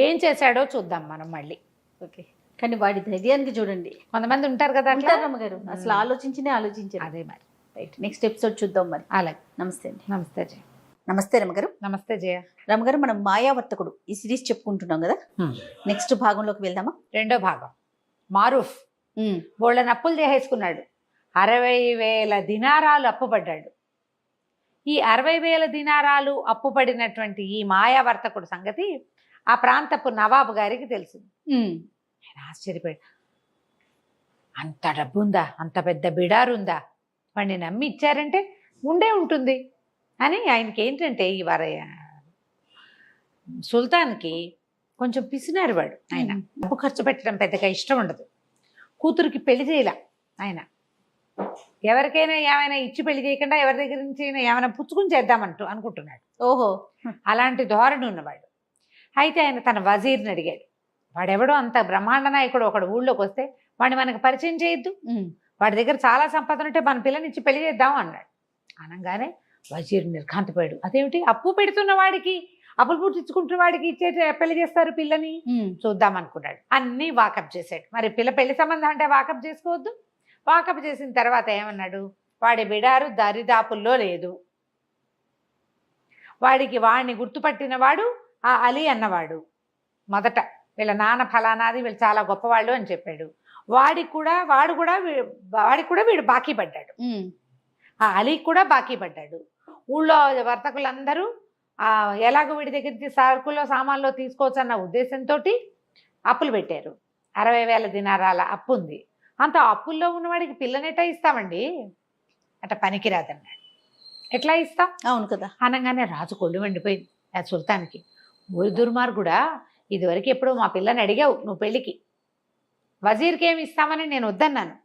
Speaker 3: ఏం చేశాడో చూద్దాం మనం మళ్ళీ.
Speaker 2: ఓకే, కానీ వాడి ధైర్యానికి చూడండి.
Speaker 3: కొంతమంది ఉంటారు కదా అట్లా,
Speaker 2: రమ్మగారు అసలు ఆలోచించారు.
Speaker 3: అదే మరి.
Speaker 2: రైట్, నెక్స్ట్ ఎపిసోడ్ చూద్దాం మరి.
Speaker 3: అలాగే.
Speaker 2: నమస్తే అండి.
Speaker 3: నమస్తే జయ.
Speaker 2: నమస్తే రమ్మగారు.
Speaker 3: నమస్తే జయ.
Speaker 2: రమ్మగారు, మనం మాయావర్తకుడు ఈ సిరీస్ చెప్పుకుంటున్నాం కదా, నెక్స్ట్ భాగంలోకి వెళ్దామా?
Speaker 3: 2వ భాగం. మారూఫ్ బోళ్ళని అప్పులు చేసేసుకున్నాడు. 60,000 దినారాలు అప్పుపడ్డాడు. ఈ 60,000 దినారాలు అప్పుపడినటువంటి ఈ మాయావర్తకుడు సంగతి ఆ ప్రాంతపు నవాబు గారికి తెలిసింది. ఆయన ఆశ్చర్యపోయాడు. అంత డబ్బు ఉందా, అంత పెద్ద బిడారుందా, వాడిని నమ్మి ఇచ్చారంటే ఉండే ఉంటుంది అని. ఆయనకి ఏంటంటే ఈ సుల్తాన్కి కొంచెం పిసినారు వాడు. ఆయన డబ్బు ఖర్చు పెట్టడం పెద్దగా ఇష్టం ఉండదు. కూతురికి పెళ్లి చేయలే ఆయన. ఎవరికైనా ఏమైనా ఇచ్చి పెళ్లి చేయకుండా ఎవరి దగ్గర నుంచి ఏమైనా పుచ్చుకుని చేద్దామంటూ అనుకుంటున్నాడు.
Speaker 2: ఓహో,
Speaker 3: అలాంటి ధోరణి ఉన్నవాడు. అయితే ఆయన తన వజీర్ని అడిగాడు, వాడెవడో అంత బ్రహ్మాండ నాయకుడు ఒకడు ఊళ్ళోకి వస్తే వాడిని మనకు పరిచయం చేయొద్దు, వాడి దగ్గర చాలా సంపద ఉంటే మన పిల్లనిచ్చి పెళ్లి చేద్దాం అన్నాడు. అనగానే వజీర్ నిర్ఘాంతపోయాడు. అదేమిటి, అప్పు పెడుతున్న వాడికి, అప్పులు పుట్టించుకుంటున్న వాడికి ఇచ్చే పెళ్లి చేస్తారు పిల్లని, చూద్దాం అనుకున్నాడు. అన్నీ వాకప్ చేశాడు. మరి పెళ్లి సంబంధం అంటే వాకప్ చేసుకోవద్దు. వాకప్ చేసిన తర్వాత ఏమన్నాడు, వాడి బిడారు దరిదాపుల్లో లేదు, వాడిని గుర్తుపట్టిన వాడు ఆ అలీ అన్నవాడు. మొదట వీళ్ళ నాన్న ఫలానాది, వీళ్ళు చాలా గొప్పవాళ్ళు అని చెప్పాడు. వాడికి కూడా వీడు బాకీ పడ్డాడు. ఆ అలీకి కూడా బాకీ పడ్డాడు. ఊళ్ళో వర్తకులందరూ ఎలాగో వీడి దగ్గర నుంచి సరుకుల్లో సామాన్లో తీసుకోవచ్చు అన్న ఉద్దేశంతో అప్పులు పెట్టారు. 60,000 దినారాల అప్పు ఉంది. అంత అప్పుల్లో ఉన్నవాడికి పిల్లనెట్టా ఇస్తామండి, అట పనికిరాదన్నాడు. ఎట్లా ఇస్తాం?
Speaker 2: అవును కదా.
Speaker 3: అనగానే రాజు కొళ్ళు వండిపోయింది ఆ సుల్తాన్కి. ఊరి దుర్మార్గుడా, ఇదివరకు ఎప్పుడో మా పిల్లని అడిగావు నువ్వు పెళ్ళికి, వజీర్కి ఏమి ఇస్తామని నేను వద్దన్నాను.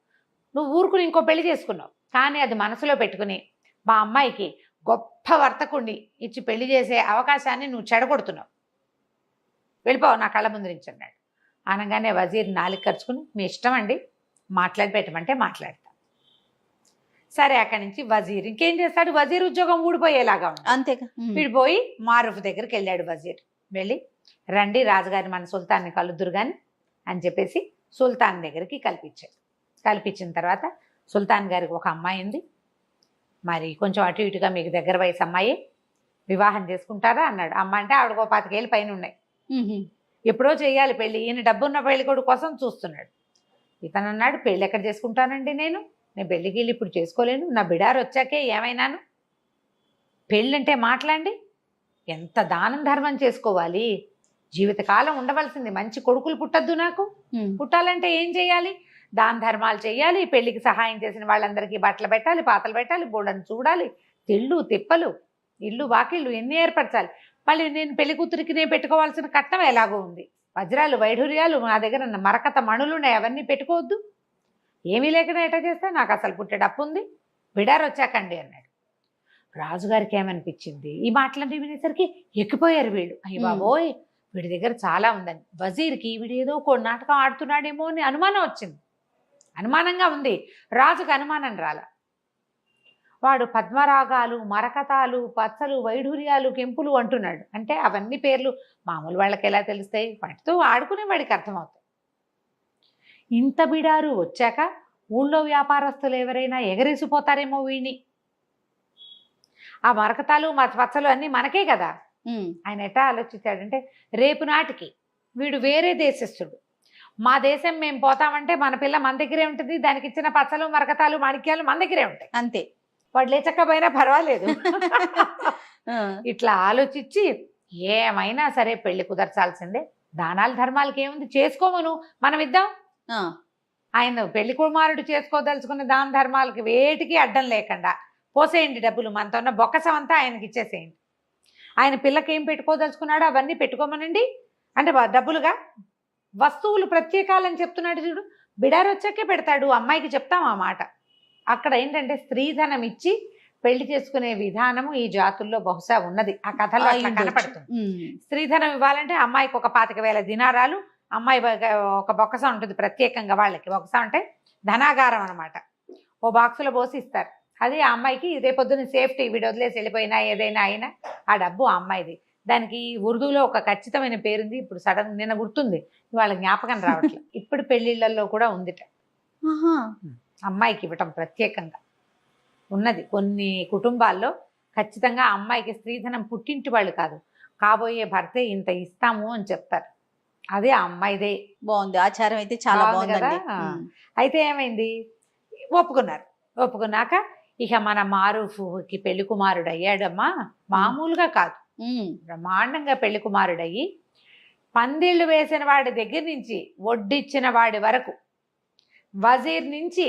Speaker 3: నువ్వు ఊరుకుని ఇంకో పెళ్లి చేసుకున్నావు. కానీ అది మనసులో పెట్టుకుని మా అమ్మాయికి గొప్ప వర్తకుణ్ణి ఇచ్చి పెళ్లి చేసే అవకాశాన్ని నువ్వు చెడగొడుతున్నావు. వెళ్ళిపోవు నా కళ్ళ ముందు నుంచి అన్నాడు. అనగానే వజీర్ నాలుగు ఖర్చుకుని మీ ఇష్టం అండి, మాట్లాడి పెట్టమంటే మాట్లాడతా. సరే అక్కడి నుంచి వజీర్ ఇంకేం చేస్తాడు, వజీర్ ఉద్యోగం ఊడిపోయేలాగా ఉంది.
Speaker 2: అంతేగా.
Speaker 3: విడిపోయి మారూఫ్ దగ్గరికి వెళ్ళాడు వజీర్. వెళ్ళి రండి రాజుగారి మన సుల్తాన్ని కలుద్దురు కానీ అని చెప్పేసి సుల్తాన్ దగ్గరికి కల్పించాడు. కల్పించిన తర్వాత సుల్తాన్ గారికి ఒక అమ్మాయి ఉంది, మరి కొంచెం అటు ఇటుగా మీకు దగ్గర వయసు అమ్మాయి, వివాహం చేసుకుంటారా అన్నాడు. అమ్మ అంటే ఆవిడకో 25 ఏళ్ళు పైన ఉన్నాయి, ఎప్పుడో చేయాలి పెళ్ళి, ఈయన డబ్బున్న పెళ్లి కొడుకు కోసం చూస్తున్నాడు. ఇతను అన్నాడు పెళ్ళి ఎక్కడ చేసుకుంటానండి, నేను పెళ్ళికి వెళ్ళి ఇప్పుడు చేసుకోలేను, నా బిడారు వచ్చాకే ఏమైనాను, పెళ్ళంటే మాట్లాడి ఎంత దానం ధర్మం చేసుకోవాలి, జీవితకాలం ఉండవలసింది, మంచి కొడుకులు పుట్టద్దు నాకు, పుట్టాలంటే ఏం చేయాలి, దాన ధర్మాలు చేయాలి, పెళ్లికి సహాయం చేసిన వాళ్ళందరికీ బట్టలు పెట్టాలి, పాతలు పెట్టాలి, బోడను చూడాలి, తిళ్ళు తిప్పలు, ఇల్లు వాకిళ్ళు ఎన్ని ఏర్పరచాలి, మళ్ళీ నేను పెళ్లి కూతురికి నేను పెట్టుకోవాల్సిన కట్నం ఎలాగో ఉంది, వజ్రాలు వైఢూర్యాలు నా దగ్గర మరకత మణులు ఉన్నాయి, అవన్నీ పెట్టుకోవద్దు, ఏమీ లేకుండా ఎట్లా చేస్తే నాకు అసలు పుట్టేడు అప్పు ఉంది, బిడారు వచ్చాకండి అన్నాడు. రాజుగారికి ఏమనిపించింది, ఈ మాటలన్నీ వినేసరికి ఎక్కిపోయారు వీళ్ళు, అయ్య బాబోయ్ వీడి దగ్గర చాలా ఉందని. వజీర్కి వీడు ఏదో ఒక నాటకం ఆడుతున్నాడేమో అని అనుమానం వచ్చింది, అనుమానంగా ఉంది. రాజుకు అనుమానం రాల. వాడు పద్మరాగాలు, మరకతాలు, పచ్చలు, వైఢూర్యాలు, కెంపులు అంటున్నాడు. అంటే అవన్నీ పేర్లు మామూలు వాళ్ళకి ఎలా తెలుస్తాయి, వాటితో ఆడుకునే వాడికి అర్థమవుతాయి. ఇంత బిడారు వచ్చాక ఊళ్ళో వ్యాపారస్తులు ఎవరైనా ఎగరేసిపోతారేమో వీడిని, ఆ మరకతాలు పచ్చలు అన్నీ మనకే కదా. ఆయన ఎట్టా ఆలోచించాడంటే రేపు నాటికి వీడు వేరే దేశస్థుడు, మా దేశం మేము పోతామంటే మన పిల్ల మన దగ్గరే ఉంటుంది, దానికి ఇచ్చిన పచ్చలు మరకతాలు మాణిక్యాలు మన దగ్గరే ఉంటాయి,
Speaker 2: అంతే,
Speaker 3: వాడు లేచకపోయినా పర్వాలేదు. ఇట్లా ఆలోచించి ఏమైనా సరే పెళ్లి కుదర్చాల్సిందే, దానాలు ధర్మాలకి ఏముంది, చేసుకోమను మనం ఇద్దాం. ఆయన పెళ్లి కుమారుడు చేసుకోదలుచుకున్న దాన ధర్మాలకి వేటికి అడ్డం లేకుండా పోసేయండి, డబ్బులు మనతో ఉన్న బొక్కసం అంతా ఆయనకి ఇచ్చేసేయండి, ఆయన పిల్లకి ఏం పెట్టుకోదలుచుకున్నాడో అవన్నీ పెట్టుకోమనండి. అంటే డబ్బులుగా వస్తువులు ప్రత్యేకాలని చెప్తున్నాడు చూడు, బిడారు వచ్చాకే పెడతాడు, అమ్మాయికి చెప్తాం ఆ మాట. అక్కడ ఏంటంటే స్త్రీధనం ఇచ్చి పెళ్లి చేసుకునే విధానము ఈ జాతుల్లో బహుశా ఉన్నది, ఆ కథలో అట్లా కనపడుతుంది. స్త్రీధనం ఇవ్వాలంటే అమ్మాయికి ఒక 25,000 దినారాలు, అమ్మాయి ఒక బొక్కస ఉంటుంది ప్రత్యేకంగా, వాళ్ళకి బొక్కస అంటే ధనాగారం అనమాట, ఓ బాక్సులో పోసి ఇస్తారు. అది ఆ అమ్మాయికి రేపొద్దున సేఫ్టీ, వీడు వదిలేసి వెళ్ళిపోయినా ఏదైనా అయినా ఆ డబ్బు ఆ అమ్మాయిది. దానికి ఉర్దూలో ఒక ఖచ్చితమైన పేరుంది, ఇప్పుడు సడన్ నిన్న గుర్తుంది, వాళ్ళ జ్ఞాపకం రావట్లేదు. ఇప్పుడు పెళ్లిళ్లలో కూడా ఉందిట, అమ్మాయికి ఇవ్వటం ప్రత్యేకంగా ఉన్నది. కొన్ని కుటుంబాల్లో ఖచ్చితంగా అమ్మాయికి స్త్రీధనం పుట్టింటి వాళ్ళు కాదు, కాబోయే భర్తే ఇంత ఇస్తాము అని చెప్తారు, అదే ఆ అమ్మాయిదే.
Speaker 2: బాగుంది, ఆచారం అయితే చాలా బాగుంది
Speaker 3: కదా. అయితే ఏమైంది, ఒప్పుకున్నారు. ఒప్పుకున్నాక ఇక మన మారూఫ్కి పెళ్లి కుమారుడు అయ్యాడమ్మా, మామూలుగా కాదు, బ్రహ్మాండంగా పెళ్లి కుమారుడయ్యి పందిళ్ళు వేసిన వాడి దగ్గర నుంచి వడ్డిచ్చిన వాడి వరకు, వజీర్ నుంచి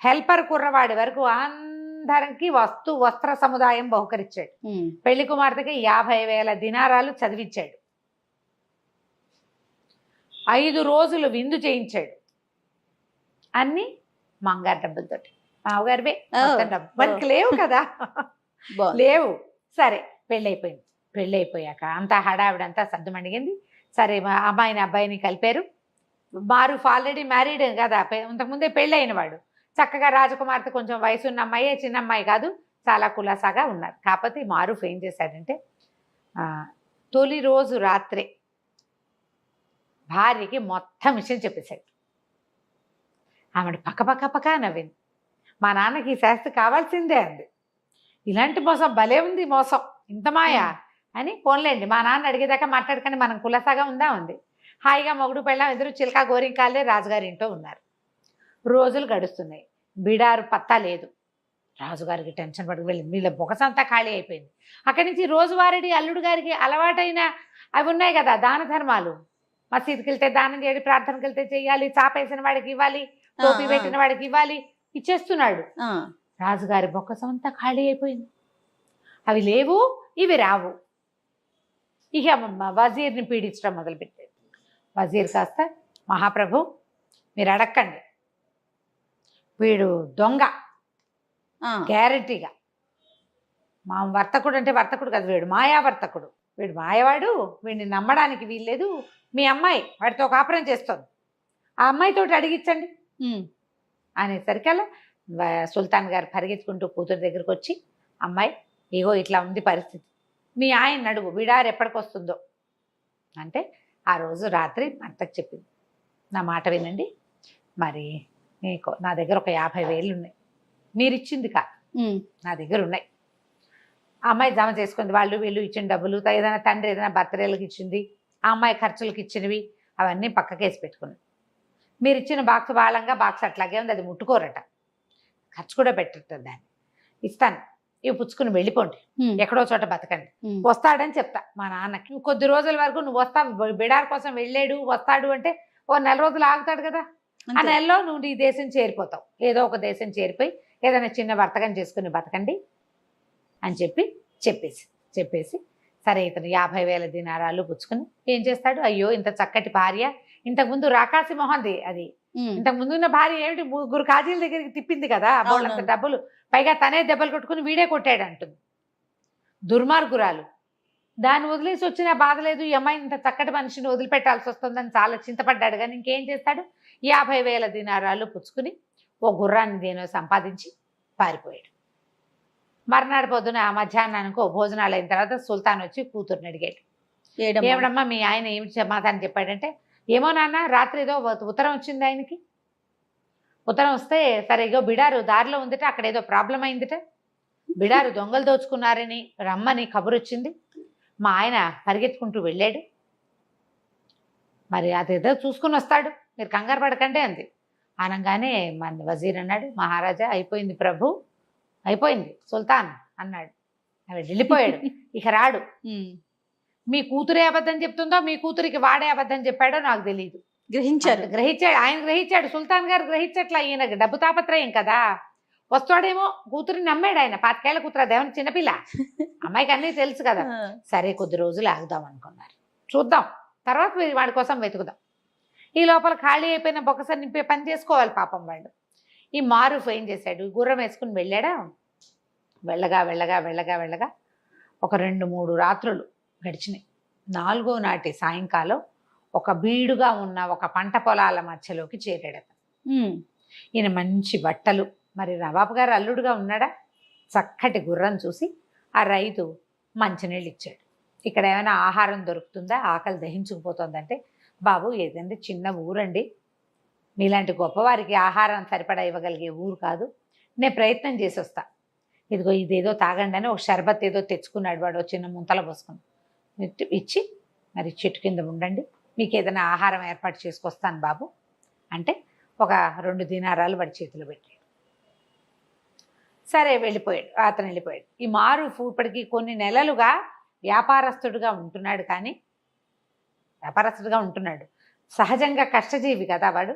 Speaker 3: హెల్పర్ కుర్రవాడి వరకు అందరికి వస్త్ర సముదాయం బహుకరించాడు. పెళ్లి కుమార్తెకి 50,000 దినారాలు చదివించాడు, 5 రోజులు విందు చేయించాడు, అన్ని మంగారు డబ్బులతోటి. మామగారివే మనకి లేవు కదా, లేవు. సరే పెళ్ళైపోయింది. పెళ్ళైపోయాక అంతా హడావిడంతా సర్దుమణిగింది. సరే అమ్మాయిని అబ్బాయిని కలిపారు. మారూఫ్ ఆల్రెడీ మ్యారీడ్ కదా, ఇంతకుముందే పెళ్ళైన వాడు, చక్కగా రాజకుమార్తె కొంచెం వయసు ఉన్న అమ్మాయే, చిన్న అమ్మాయి కాదు, చాలా కులాసాగా ఉన్నారు. కాకపోతే మారూఫ్ ఏం చేశాడంటే తొలి రోజు రాత్రే భార్యకి మొత్తం విషయం చెప్పేశాడు. ఆవిడ పక్క నవ్వింది. మా నాన్నకి ఈ శాస్త్రి కావాల్సిందే అంది. ఇలాంటి మోసం భలే ఉంది, మోసం ఇంత మాయా అని. పోన్లేండి మా నాన్న అడిగేదాకా మాట్లాడకండి, మనం కులసాగా ఉందా ఉంది. హాయిగా మొగుడు పెళ్ళాం ఇద్దరు చిలకా గోరింకాలే రాజుగారి ఇంట్లో ఉన్నారు. రోజులు గడుస్తున్నాయి, బిడారు పత్తా లేదు. రాజుగారికి టెన్షన్ పడుకు వెళ్ళింది, వీళ్ళ బొకసంతా ఖాళీ అయిపోయింది. అక్కడి నుంచి రోజువారీ అల్లుడు గారికి అలవాటైన అవి ఉన్నాయి కదా, దాన ధర్మాలు. మసీదుకి వెళ్తే దానం చేయాలి, ప్రార్థనకి వెళ్తే చేయాలి, చాపేసిన వాడికి ఇవ్వాలి, టోపీ పెట్టిన వాడికి ఇవ్వాలి, ఇచ్చేస్తున్నాడు. రాజుగారి బొక్కసం అంతా ఖాళీ అయిపోయింది. అవి లేవు, ఇవి రావు. ఇక వజీర్ని పీడించడం మొదలుపెట్టాడు. వజీర్ కాస్త, మహాప్రభు మీరు అడక్కండి, వీడు దొంగ గ్యారెంటీగా. మా వర్తకుడు అంటే వర్తకుడు కాదు, వీడు మాయావర్తకుడు, వీడు మాయవాడు, వీడిని నమ్మడానికి వీల్లేదు. మీ అమ్మాయి వాడితో కాపురం చేస్తుంది, ఆ అమ్మాయితో అడిగించండి అనేసరికల్లా సుల్తాన్ గారు పరిగెత్తుకుంటూ కూతురు దగ్గరికి వచ్చి, అమ్మాయి ఇగో ఇట్లా ఉంది పరిస్థితి, మీ ఆయన అడుగు బిడారు ఎప్పటికి వస్తుందో అంటే, ఆ రోజు రాత్రి అత్తకు చెప్పింది, నా మాట వినండి, మరి నీకు నా దగ్గర ఒక 50,000 ఉన్నాయి, మీరు ఇచ్చింది కాదు, నా దగ్గర ఉన్నాయి. ఆ అమ్మాయి జమ చేసుకుంది, వాళ్ళు వీళ్ళు ఇచ్చిన డబ్బులు, ఏదైనా తండ్రి ఏదైనా బర్త్డేలకు ఇచ్చింది, ఆ అమ్మాయి ఖర్చులకు ఇచ్చినవి అవన్నీ పక్కకేసి పెట్టుకున్నాను. మీరు ఇచ్చిన బాక్స్ వాళ్ళంగా బాక్స్ అట్లాగే ఉంది, అది ముట్టుకోరట, ఖర్చు కూడా పెట్టట్టు దాన్ని, ఇస్తాను ఇవి పుచ్చుకుని వెళ్ళిపోండి, ఎక్కడో చోట బతకండి. వస్తాడని చెప్తా మా నాన్నకి, కొద్ది రోజుల వరకు నువ్వు వస్తావు, బిడార్ కోసం వెళ్ళాడు వస్తాడు అంటే ఓ 4 రోజులు ఆగుతాడు కదా, ఆ నెలలో నువ్వు నీ దేశం చేరిపోతావు, ఏదో ఒక దేశం చేరిపోయి ఏదైనా చిన్న వర్తకం చేసుకుని బతకండి అని చెప్పేసి సరే ఇతను 50,000 దినారాలు పుచ్చుకుని ఏం చేస్తాడు, అయ్యో ఇంత చక్కటి భార్య, ఇంతకుముందు రాకాసి మొహంది అది, ఇంతకు ముందు ఉన్న భార్య ఏమిటి 3 కాజీల దగ్గరికి తిప్పింది కదా, వాళ్ళంత డబ్బులు, పైగా తనే దెబ్బలు కొట్టుకుని వీడే కొట్టాడు అంటుంది, దుర్మార్గురాలు. దాన్ని వదిలేసి వచ్చిన బాధ లేదు, ఈ అమ్మాయి ఇంత చక్కటి మనిషిని వదిలిపెట్టాల్సి వస్తుందని చాలా చింతపడ్డాడు. కానీ ఇంకేం చేస్తాడు, 50,000 దినారాలు పుచ్చుకుని ఓ గుర్రాన్ని దేనో సంపాదించి పారిపోయాడు. మర్నాడు పొద్దున మధ్యాహ్నానికి భోజనాలు అయిన తర్వాత సుల్తాన్ వచ్చి కూతుర్ని అడిగాడు, ఏమిడమ్మా మీ ఆయన ఏమి సమాధానం చెప్పాడంటే, ఏమో నాన్న రాత్రి ఏదో ఉత్తరం వచ్చింది ఆయనకి, ఉత్తరం వస్తే సరే ఇగో బిడారు దారిలో ఉందిట, అక్కడ ఏదో ప్రాబ్లం అయిందిట, బిడారు దొంగలు దోచుకున్నారని రమ్మని కబురు వచ్చింది, మా ఆయన పరిగెత్తుకుంటూ వెళ్ళాడు, మరి అదేదో చూసుకుని వస్తాడు, మీరు కంగారు పడకండి అంది. అనగానే మన వజీర్ అన్నాడు, మహారాజా అయిపోయింది ప్రభు, అయిపోయింది సుల్తాన్ అన్నాడు. అవి వెళ్ళిపోయాడు, ఇక రాడు. మీ కూతురే అబద్ధం చెప్తుందో మీ కూతురికి వాడే అబద్ధం చెప్పాడో నాకు తెలియదు. గ్రహించాడు, ఆయన గ్రహించాడు, సుల్తాన్ గారు గ్రహించట్లా, ఈయన డబ్బు తాపత్రయం కదా, వస్తాడేమో కూతురిని నమ్మాడు ఆయన, 25 ఏళ్ల కూతురు, అదేమన్నా చిన్నపిల్ల, అమ్మాయికి అన్నీ తెలుసు కదా. సరే కొద్ది రోజులు ఆగుదాం అనుకున్నారు, చూద్దాం తర్వాత వాడి కోసం వెతుకుదాం, ఈ లోపల ఖాళీ అయిపోయిన బొక్కస నింపే పని చేసుకోవాలి పాపం వాళ్ళు. ఈ మారూఫ్ ఏం చేశాడు, గుర్రం వేసుకుని వెళ్ళాడా, వెళ్ళగా ఒక 2-3 రాత్రులు గడిచినాయి. 4వ నాటి సాయంకాలం ఒక బీడుగా ఉన్న ఒక పంట పొలాల మధ్యలోకి చేరాడు. ఈయన మంచి బట్టలు, మరి నవాబు గారు అల్లుడుగా ఉన్నాడా, చక్కటి గుర్రం చూసి ఆ రైతు మంచినీళ్ళు ఇచ్చాడు. ఇక్కడ ఏమైనా ఆహారం దొరుకుతుందా, ఆకలి దహించుకుపోతుందంటే, బాబు ఏదండి చిన్న ఊరండి, మీలాంటి గొప్పవారికి ఆహారం సరిపడా ఇవ్వగలిగే ఊరు కాదు, నేను ప్రయత్నం చేసి వస్తా, ఇదిగో ఇదేదో తాగండి అని ఒక షర్బత్ ఏదో తెచ్చుకున్నాడు వాడు, చిన్న ముంతలో పోసుకుని ఇచ్చి, మరి చెట్టు కింద ఉండండి, మీకు ఏదైనా ఆహారం ఏర్పాటు చేసుకొస్తాను బాబు అంటే ఒక 2 దినారాలు వాడి చేతిలో పెట్టాడు. సరే వెళ్ళిపోయాడు, అతను వెళ్ళిపోయాడు. ఈ మారూఫ్ ఇప్పటికీ కొన్ని నెలలుగా వ్యాపారస్తుడిగా ఉంటున్నాడు, సహజంగా కష్టజీవి కదా వాడు.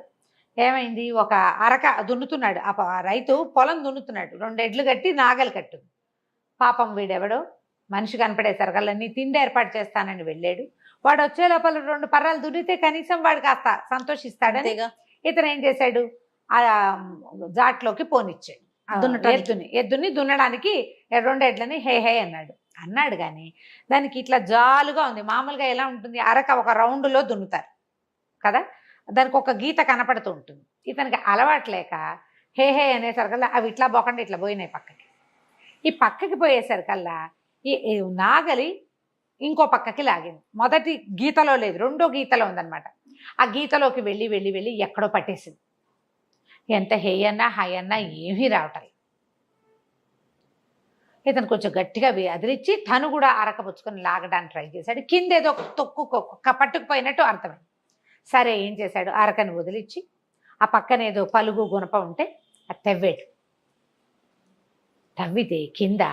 Speaker 3: ఏమైంది, ఒక అరక దున్నుతున్నాడు, ఆ రైతు పొలం దున్నుతున్నాడు, 2 ఎడ్లు కట్టి నాగలి కట్టుంది. పాపం వీడెవడో మనిషి కనపడేసరికల్లా తిండి ఏర్పాటు చేస్తానని వెళ్ళాడు. వాడు వచ్చే లోపల 2 పర్రాలు దున్నితే కనీసం వాడు కాస్త సంతోషిస్తాడని ఇతను ఏం చేశాడు, ఆ జాట్లోకి పోనిచ్చాడు, ఎద్దుని దున్నడానికి 2 ఎడ్లని హే అన్నాడు. కానీ దానికి ఇట్లా జాలుగా ఉంది. మామూలుగా ఎలా ఉంటుంది, అరక ఒక రౌండ్లో దున్నుతారు కదా, దానికి ఒక గీత కనపడుతూ ఉంటుంది. ఇతనికి అలవాట్లేక హే అనేసరికల్లా అవి ఇట్లా పోకుండా ఇట్లా పోయినాయి పక్కకి. ఈ పక్కకి పోయేసరికల్లా ఈ నాగలి ఇంకో పక్కకి లాగింది. మొదటి గీతలో లేదు, 2వ గీతలో ఉందన్నమాట. ఆ గీతలోకి వెళ్ళి ఎక్కడో పట్టేసింది. ఎంత హేయన్నా హాయన్నా ఏమీ రావటాలి. ఇతను కొంచెం గట్టిగా అదిరిచ్చి తను కూడా అరక పుచ్చుకొని లాగడానికి ట్రై చేశాడు. కింద ఏదో పట్టుకుపోయినట్టు అర్థమైంది. సరే ఏం చేశాడు, అరకని వదిలిచ్చి ఆ పక్కన ఏదో పలుగు గుణప ఉంటే అది తవ్వాడు. తవ్వితే కింద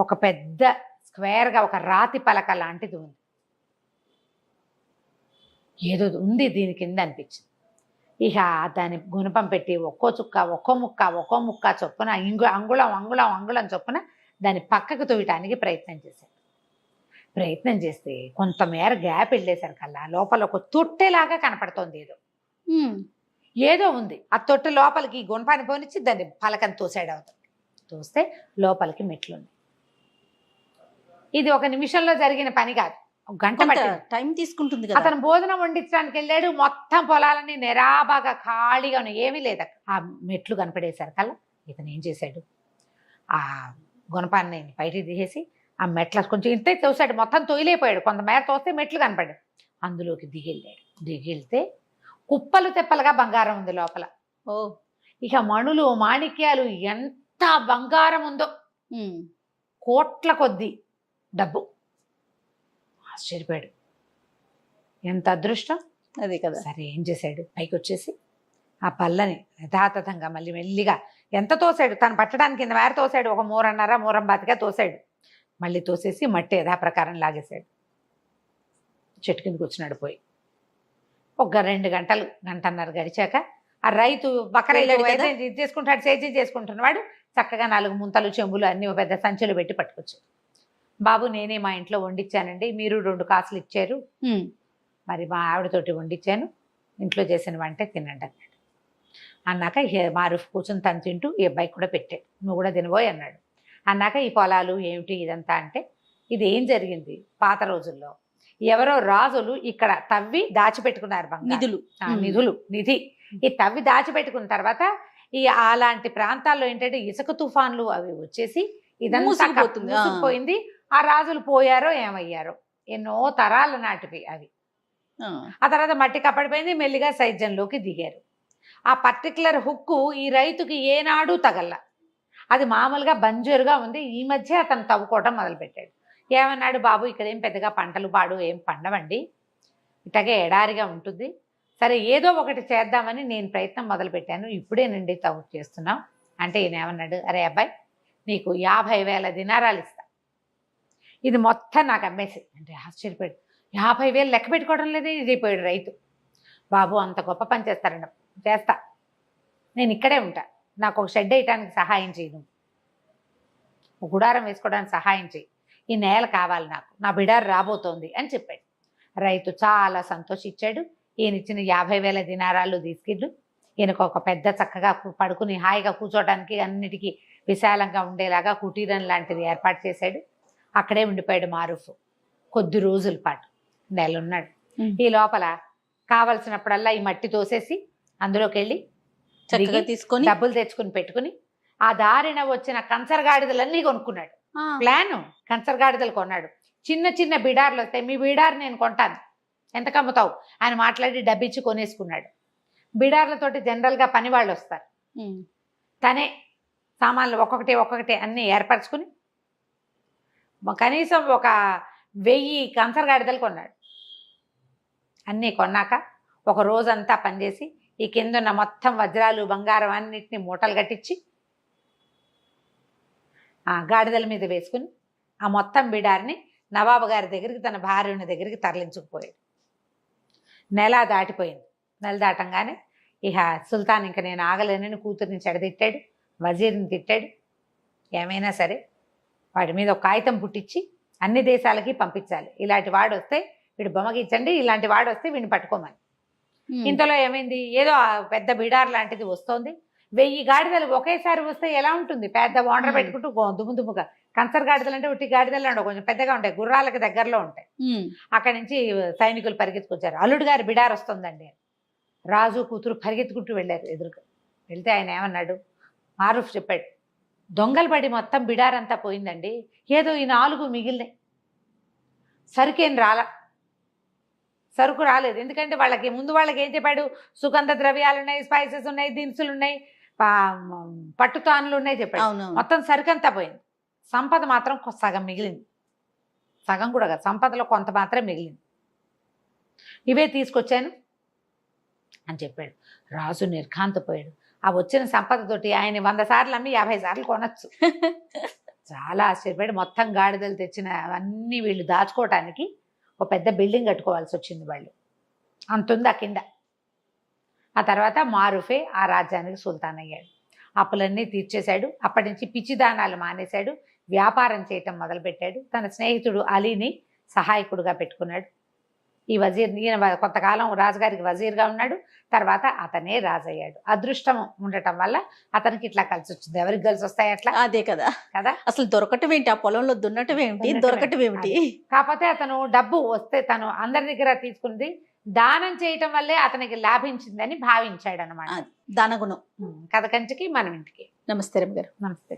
Speaker 3: ఒక పెద్ద స్క్వేర్గా ఒక రాతి పలక లాంటిది ఉంది. ఏదో ఉంది దీని కింద అనిపించింది. ఇక దాని గుణపం పెట్టి ఒక్కో చుక్క ఒక్కో ముక్క చొప్పున అంగుళం చొప్పున దాన్ని పక్కకు తోయటానికి ప్రయత్నం చేశాడు. ప్రయత్నం చేస్తే కొంతమేర గ్యాప్ వెళ్ళేసరికల్లా లోపల ఒక తొట్టెలాగా కనపడుతోంది. ఏదో ఉంది. ఆ తొట్టె లోపలికి ఈ గుణపాన్ని పోనిచ్చి దాన్ని పలకని తోసాడు. అవుతుంది తోస్తే లోపలికి మెట్లుంది. ఇది ఒక నిమిషంలో జరిగిన పని కాదు, ఒక గంట పట్టింది.
Speaker 2: టైం తీసుకుంటుంది కదా.
Speaker 3: అతను భోజనం వండించడానికి వెళ్ళాడు. మొత్తం పొలాలని నిరాబాగా ఖాళీగా ఉన్నాయి, ఏమీ లేదు. ఆ మెట్లు కనపడేసరికల్లా ఇతను ఏం చేశాడు, ఆ గుణపాన్ని బయటికి తీసేసి ఆ మెట్ల కొంచెం ఇంతే తోసాడు. మొత్తం తొయిలేపోయాడు. కొంతమేర తోస్తే మెట్లు కనపడ్డాడు. అందులోకి దిగిళ్ళాడు. దిగిళ్తే కుప్పలు తెప్పలుగా బంగారం ఉంది లోపల.
Speaker 2: ఓ
Speaker 3: ఇక మణులు మాణిక్యాలు ఎంత బంగారం ఉందో, కోట్ల కొద్దీ డబ్బు. ఆశ్చర్యపోయాడు. ఎంత అదృష్టం.
Speaker 2: అదే కదా.
Speaker 3: సరే ఏం చేశాడు, పైకి వచ్చేసి ఆ పల్లని యథాతథంగా మళ్ళీ మెల్లిగా ఎంత తోసాడు, తను పట్టడానికి కింద మేర తోసాడు. ఒక మూరం బాతిగా తోసాడు. మళ్ళీ తోసేసి మట్టి యథాప్రకారం లాగేశాడు. చెట్టు కింద కూర్చున్నాడు. పోయి ఒక 2 గంటలు గంటన్నర గడిచాక ఆ రైతు బకరైలు ఇది చేసుకుంటాడు, సేద్యం చేసుకుంటున్నవాడు చక్కగా 4 ముంతలు చెంబులు అన్ని ఒక పెద్ద సంచులు పెట్టి పట్టుకొచ్చాడు. బాబు నేనే మా ఇంట్లో వండించానండి, మీరు 2 కాసులు ఇచ్చారు, మరి మా ఆవిడతోటి వండించాను, ఇంట్లో చేసిన వంటే తినండి అన్నాడు. అన్నాక మారుఫ్ కూర్చొని తను తింటూ ఈ అబ్బాయికి కూడా పెట్టాడు. నువ్వు కూడా తినబోయ్ అన్నాడు. అన్నాక ఈ పొలాలు ఏమిటి ఇదంతా అంటే, ఇది ఏం జరిగింది, పాత రోజుల్లో ఎవరో రాజులు ఇక్కడ తవ్వి దాచిపెట్టుకున్నారు నిధి. ఈ తవ్వి దాచిపెట్టుకున్న తర్వాత ఈ అలాంటి ప్రాంతాల్లో ఏంటంటే ఇసుక తుఫాన్లు అవి వచ్చేసి ఇదంతా మూసుకుపోయింది. ఆ రాజులు పోయారో ఏమయ్యారో, ఎన్నో తరాల నాటివి అవి. ఆ తర్వాత మట్టి కప్పడిపోయింది. మెల్లిగా సైద్యంలోకి దిగారు. ఆ పర్టికులర్ హుక్కు ఈ రైతుకి ఏనాడు తగల్ల. అది మామూలుగా బంజరుగా ఉంది. ఈ మధ్య అతను తవ్వుకోవటం మొదలుపెట్టాడు. ఏమన్నాడు, బాబు ఇక్కడేం పెద్దగా పంటలు పాడు ఏం పండవండి, ఇట్టగే ఎడారిగా ఉంటుంది. సరే ఏదో ఒకటి చేద్దామని నేను ప్రయత్నం మొదలుపెట్టాను, ఇప్పుడేనండి తవ్వు చేస్తున్నాం అంటే ఈయన ఏమన్నాడు, అరే అబ్బాయి నీకు 50,000 దినారాలు ఇస్తా, ఇది మొత్తం నాకు అమ్మేసి అంటే. ఆశ్చర్యపోయాడు. 50,000 లెక్క పెట్టుకోవడం లేదే ఇదైపోయాడు రైతు. బాబు అంత గొప్ప పని చేస్తారండి, చేస్తా, నేను ఇక్కడే ఉంటా, నాకు ఒక షెడ్ వేయటానికి సహాయం చేయి, నువ్వు ఒక గుడారం వేసుకోవడానికి సహాయం చేయి, ఈ నేల కావాలి నాకు, నా బిడారు రాబోతోంది అని చెప్పాడు. రైతు చాలా సంతోషించాడు. ఈయన ఇచ్చిన 50,000 దినారాలు తీసుకెళ్ళు ఈయనకు ఒక పెద్ద చక్కగా పడుకుని హాయిగా కూర్చోవడానికి అన్నిటికీ విశాలంగా ఉండేలాగా కుటీరం లాంటిది ఏర్పాటు చేశాడు. అక్కడే ఉండిపోయాడు మారూఫ్ కొద్ది రోజుల పాటు, నెలన్నాడు. ఈ లోపల కావలసినప్పుడల్లా ఈ మట్టి తోసేసి అందులోకి వెళ్ళి
Speaker 2: తీసుకొని
Speaker 3: డబ్బులు తెచ్చుకుని పెట్టుకుని ఆ దారిన వచ్చిన కంచరగాడిదలన్నీ కొనుక్కున్నాడు. ప్లాను కంచరగాడిదలు కొన్నాడు. చిన్న చిన్న బిడార్లు వస్తాయి, మీ బిడారు నేను కొంటాను, ఎంత కమ్ముతావు అని మాట్లాడి డబ్బిచ్చి కొనేసుకున్నాడు. బిడార్లతోటి జనరల్గా పని వాళ్ళు వస్తారు. తనే సామాన్లు ఒక్కొక్కటి అన్నీ ఏర్పరచుకుని కనీసం ఒక 1000 కంచరగాడిదలు కొన్నాడు. అన్నీ కొన్నాక ఒక రోజంతా పనిచేసి ఈ కిందున్న మొత్తం వజ్రాలు బంగారం అన్నిటినీ మూటలు కట్టించి ఆ గాడిదల మీద వేసుకుని ఆ మొత్తం బిడారిని నవాబు గారి దగ్గరికి తన భార్యని దగ్గరికి తరలించుకుపోయాడు. నెల దాటిపోయింది. నెల దాటంగానే ఇక సుల్తాన్ ఇంక నేను ఆగలేనని కూతురిని చెడదిట్టాడు, వజీర్ని తిట్టాడు. ఏమైనా సరే వాడి మీద ఒక కాగితం పుట్టించి అన్ని దేశాలకి పంపించాలి, ఇలాంటి వాడు వస్తే వీడు బొమ్మగిచ్చండి, ఇలాంటి వాడు వస్తే వీడిని పట్టుకోమని. ఇంతలో ఏమైంది, ఏదో పెద్ద బిడార్ లాంటిది వస్తోంది. 1000 గాడిదలు ఒకేసారి వస్తే ఎలా ఉంటుంది, పెద్ద వాండర్ పెట్టుకుంటూ దుమ్ముగా. కంచర్ గాడిదలు అంటే ఉట్టి గాడిదలు ఉండవు, కొంచెం పెద్దగా ఉంటాయి, గుర్రాలకు దగ్గరలో ఉంటాయి. అక్కడి నుంచి సైనికులు పరిగెత్తుకొచ్చారు. అల్లుడు గారి బిడార్ వస్తుందండి. రాజు కూతురు పరిగెత్తుకుంటూ వెళ్ళారు ఎదురుగా. వెళ్తే ఆయన ఏమన్నాడు, మారూఫ్ చెప్పాడు, దొంగలు పడి మొత్తం బిడారంతా పోయిందండి, ఏదో ఈ 4 మిగిలినాయి, సరుకేం సరుకు రాలేదు. ఎందుకంటే ముందు వాళ్ళకి ఏం చెప్పాడు, సుగంధ ద్రవ్యాలు ఉన్నాయి, స్పైసెస్ ఉన్నాయి, దినుసులు ఉన్నాయి, పట్టుతానులు ఉన్నాయి చెప్పాడు. మొత్తం సరుకంతా పోయింది, సంపద మాత్రం సగం మిగిలింది. సగం కూడా కాదు, సంపదలో కొంత మాత్రం మిగిలింది. ఇవే తీసుకొచ్చాను, అని చెప్పాడు. రాజు నిర్ఘాంతపోయాడు. ఆ వచ్చిన సంపదతోటి ఆయన 100 సార్లు అమ్మి 50 సార్లు కొనొచ్చు. చాలా ఆశ్చర్యపోయాడు. మొత్తం గాడిదలు తెచ్చిన అవన్నీ వీళ్ళు దాచుకోవటానికి ఒక పెద్ద బిల్డింగ్ కట్టుకోవాల్సి వచ్చింది వాళ్ళు. అంతుంది ఆ కింద. ఆ తర్వాత మారుఫే ఆ రాజ్యానికి సుల్తాన్ అయ్యాడు. అప్పులన్నీ తీర్చేశాడు. అప్పటి నుంచి పిచ్చిదానాలు మానేశాడు. వ్యాపారం చేయటం మొదలుపెట్టాడు. తన స్నేహితుడు అలీని సహాయకుడుగా పెట్టుకున్నాడు. ఈ వజీర్ ఈయన కొంతకాలం రాజుగారికి వజీర్గా ఉన్నాడు. తర్వాత అతనే రాజయ్యాడు. అదృష్టం ఉండటం వల్ల అతనికి ఇట్లా కలిసి వచ్చింది. ఎవరికి కలిసి వస్తాయి అట్లా
Speaker 2: అదే కదా
Speaker 3: కదా.
Speaker 2: అసలు దొరకటం ఏంటి, ఆ పొలంలో దున్నటం ఏమిటి, దొరకటం ఏమిటి?
Speaker 3: కాకపోతే అతను డబ్బు వస్తే తను అందరి దగ్గర తీసుకుంది దానం చేయటం వల్లే అతనికి లాభించిందని భావించాడు అనమాట.
Speaker 2: దానగుణం.
Speaker 3: కథ కంచికి మనం ఇంటికి.
Speaker 2: నమస్తే రమ్య గారు.
Speaker 3: నమస్తే.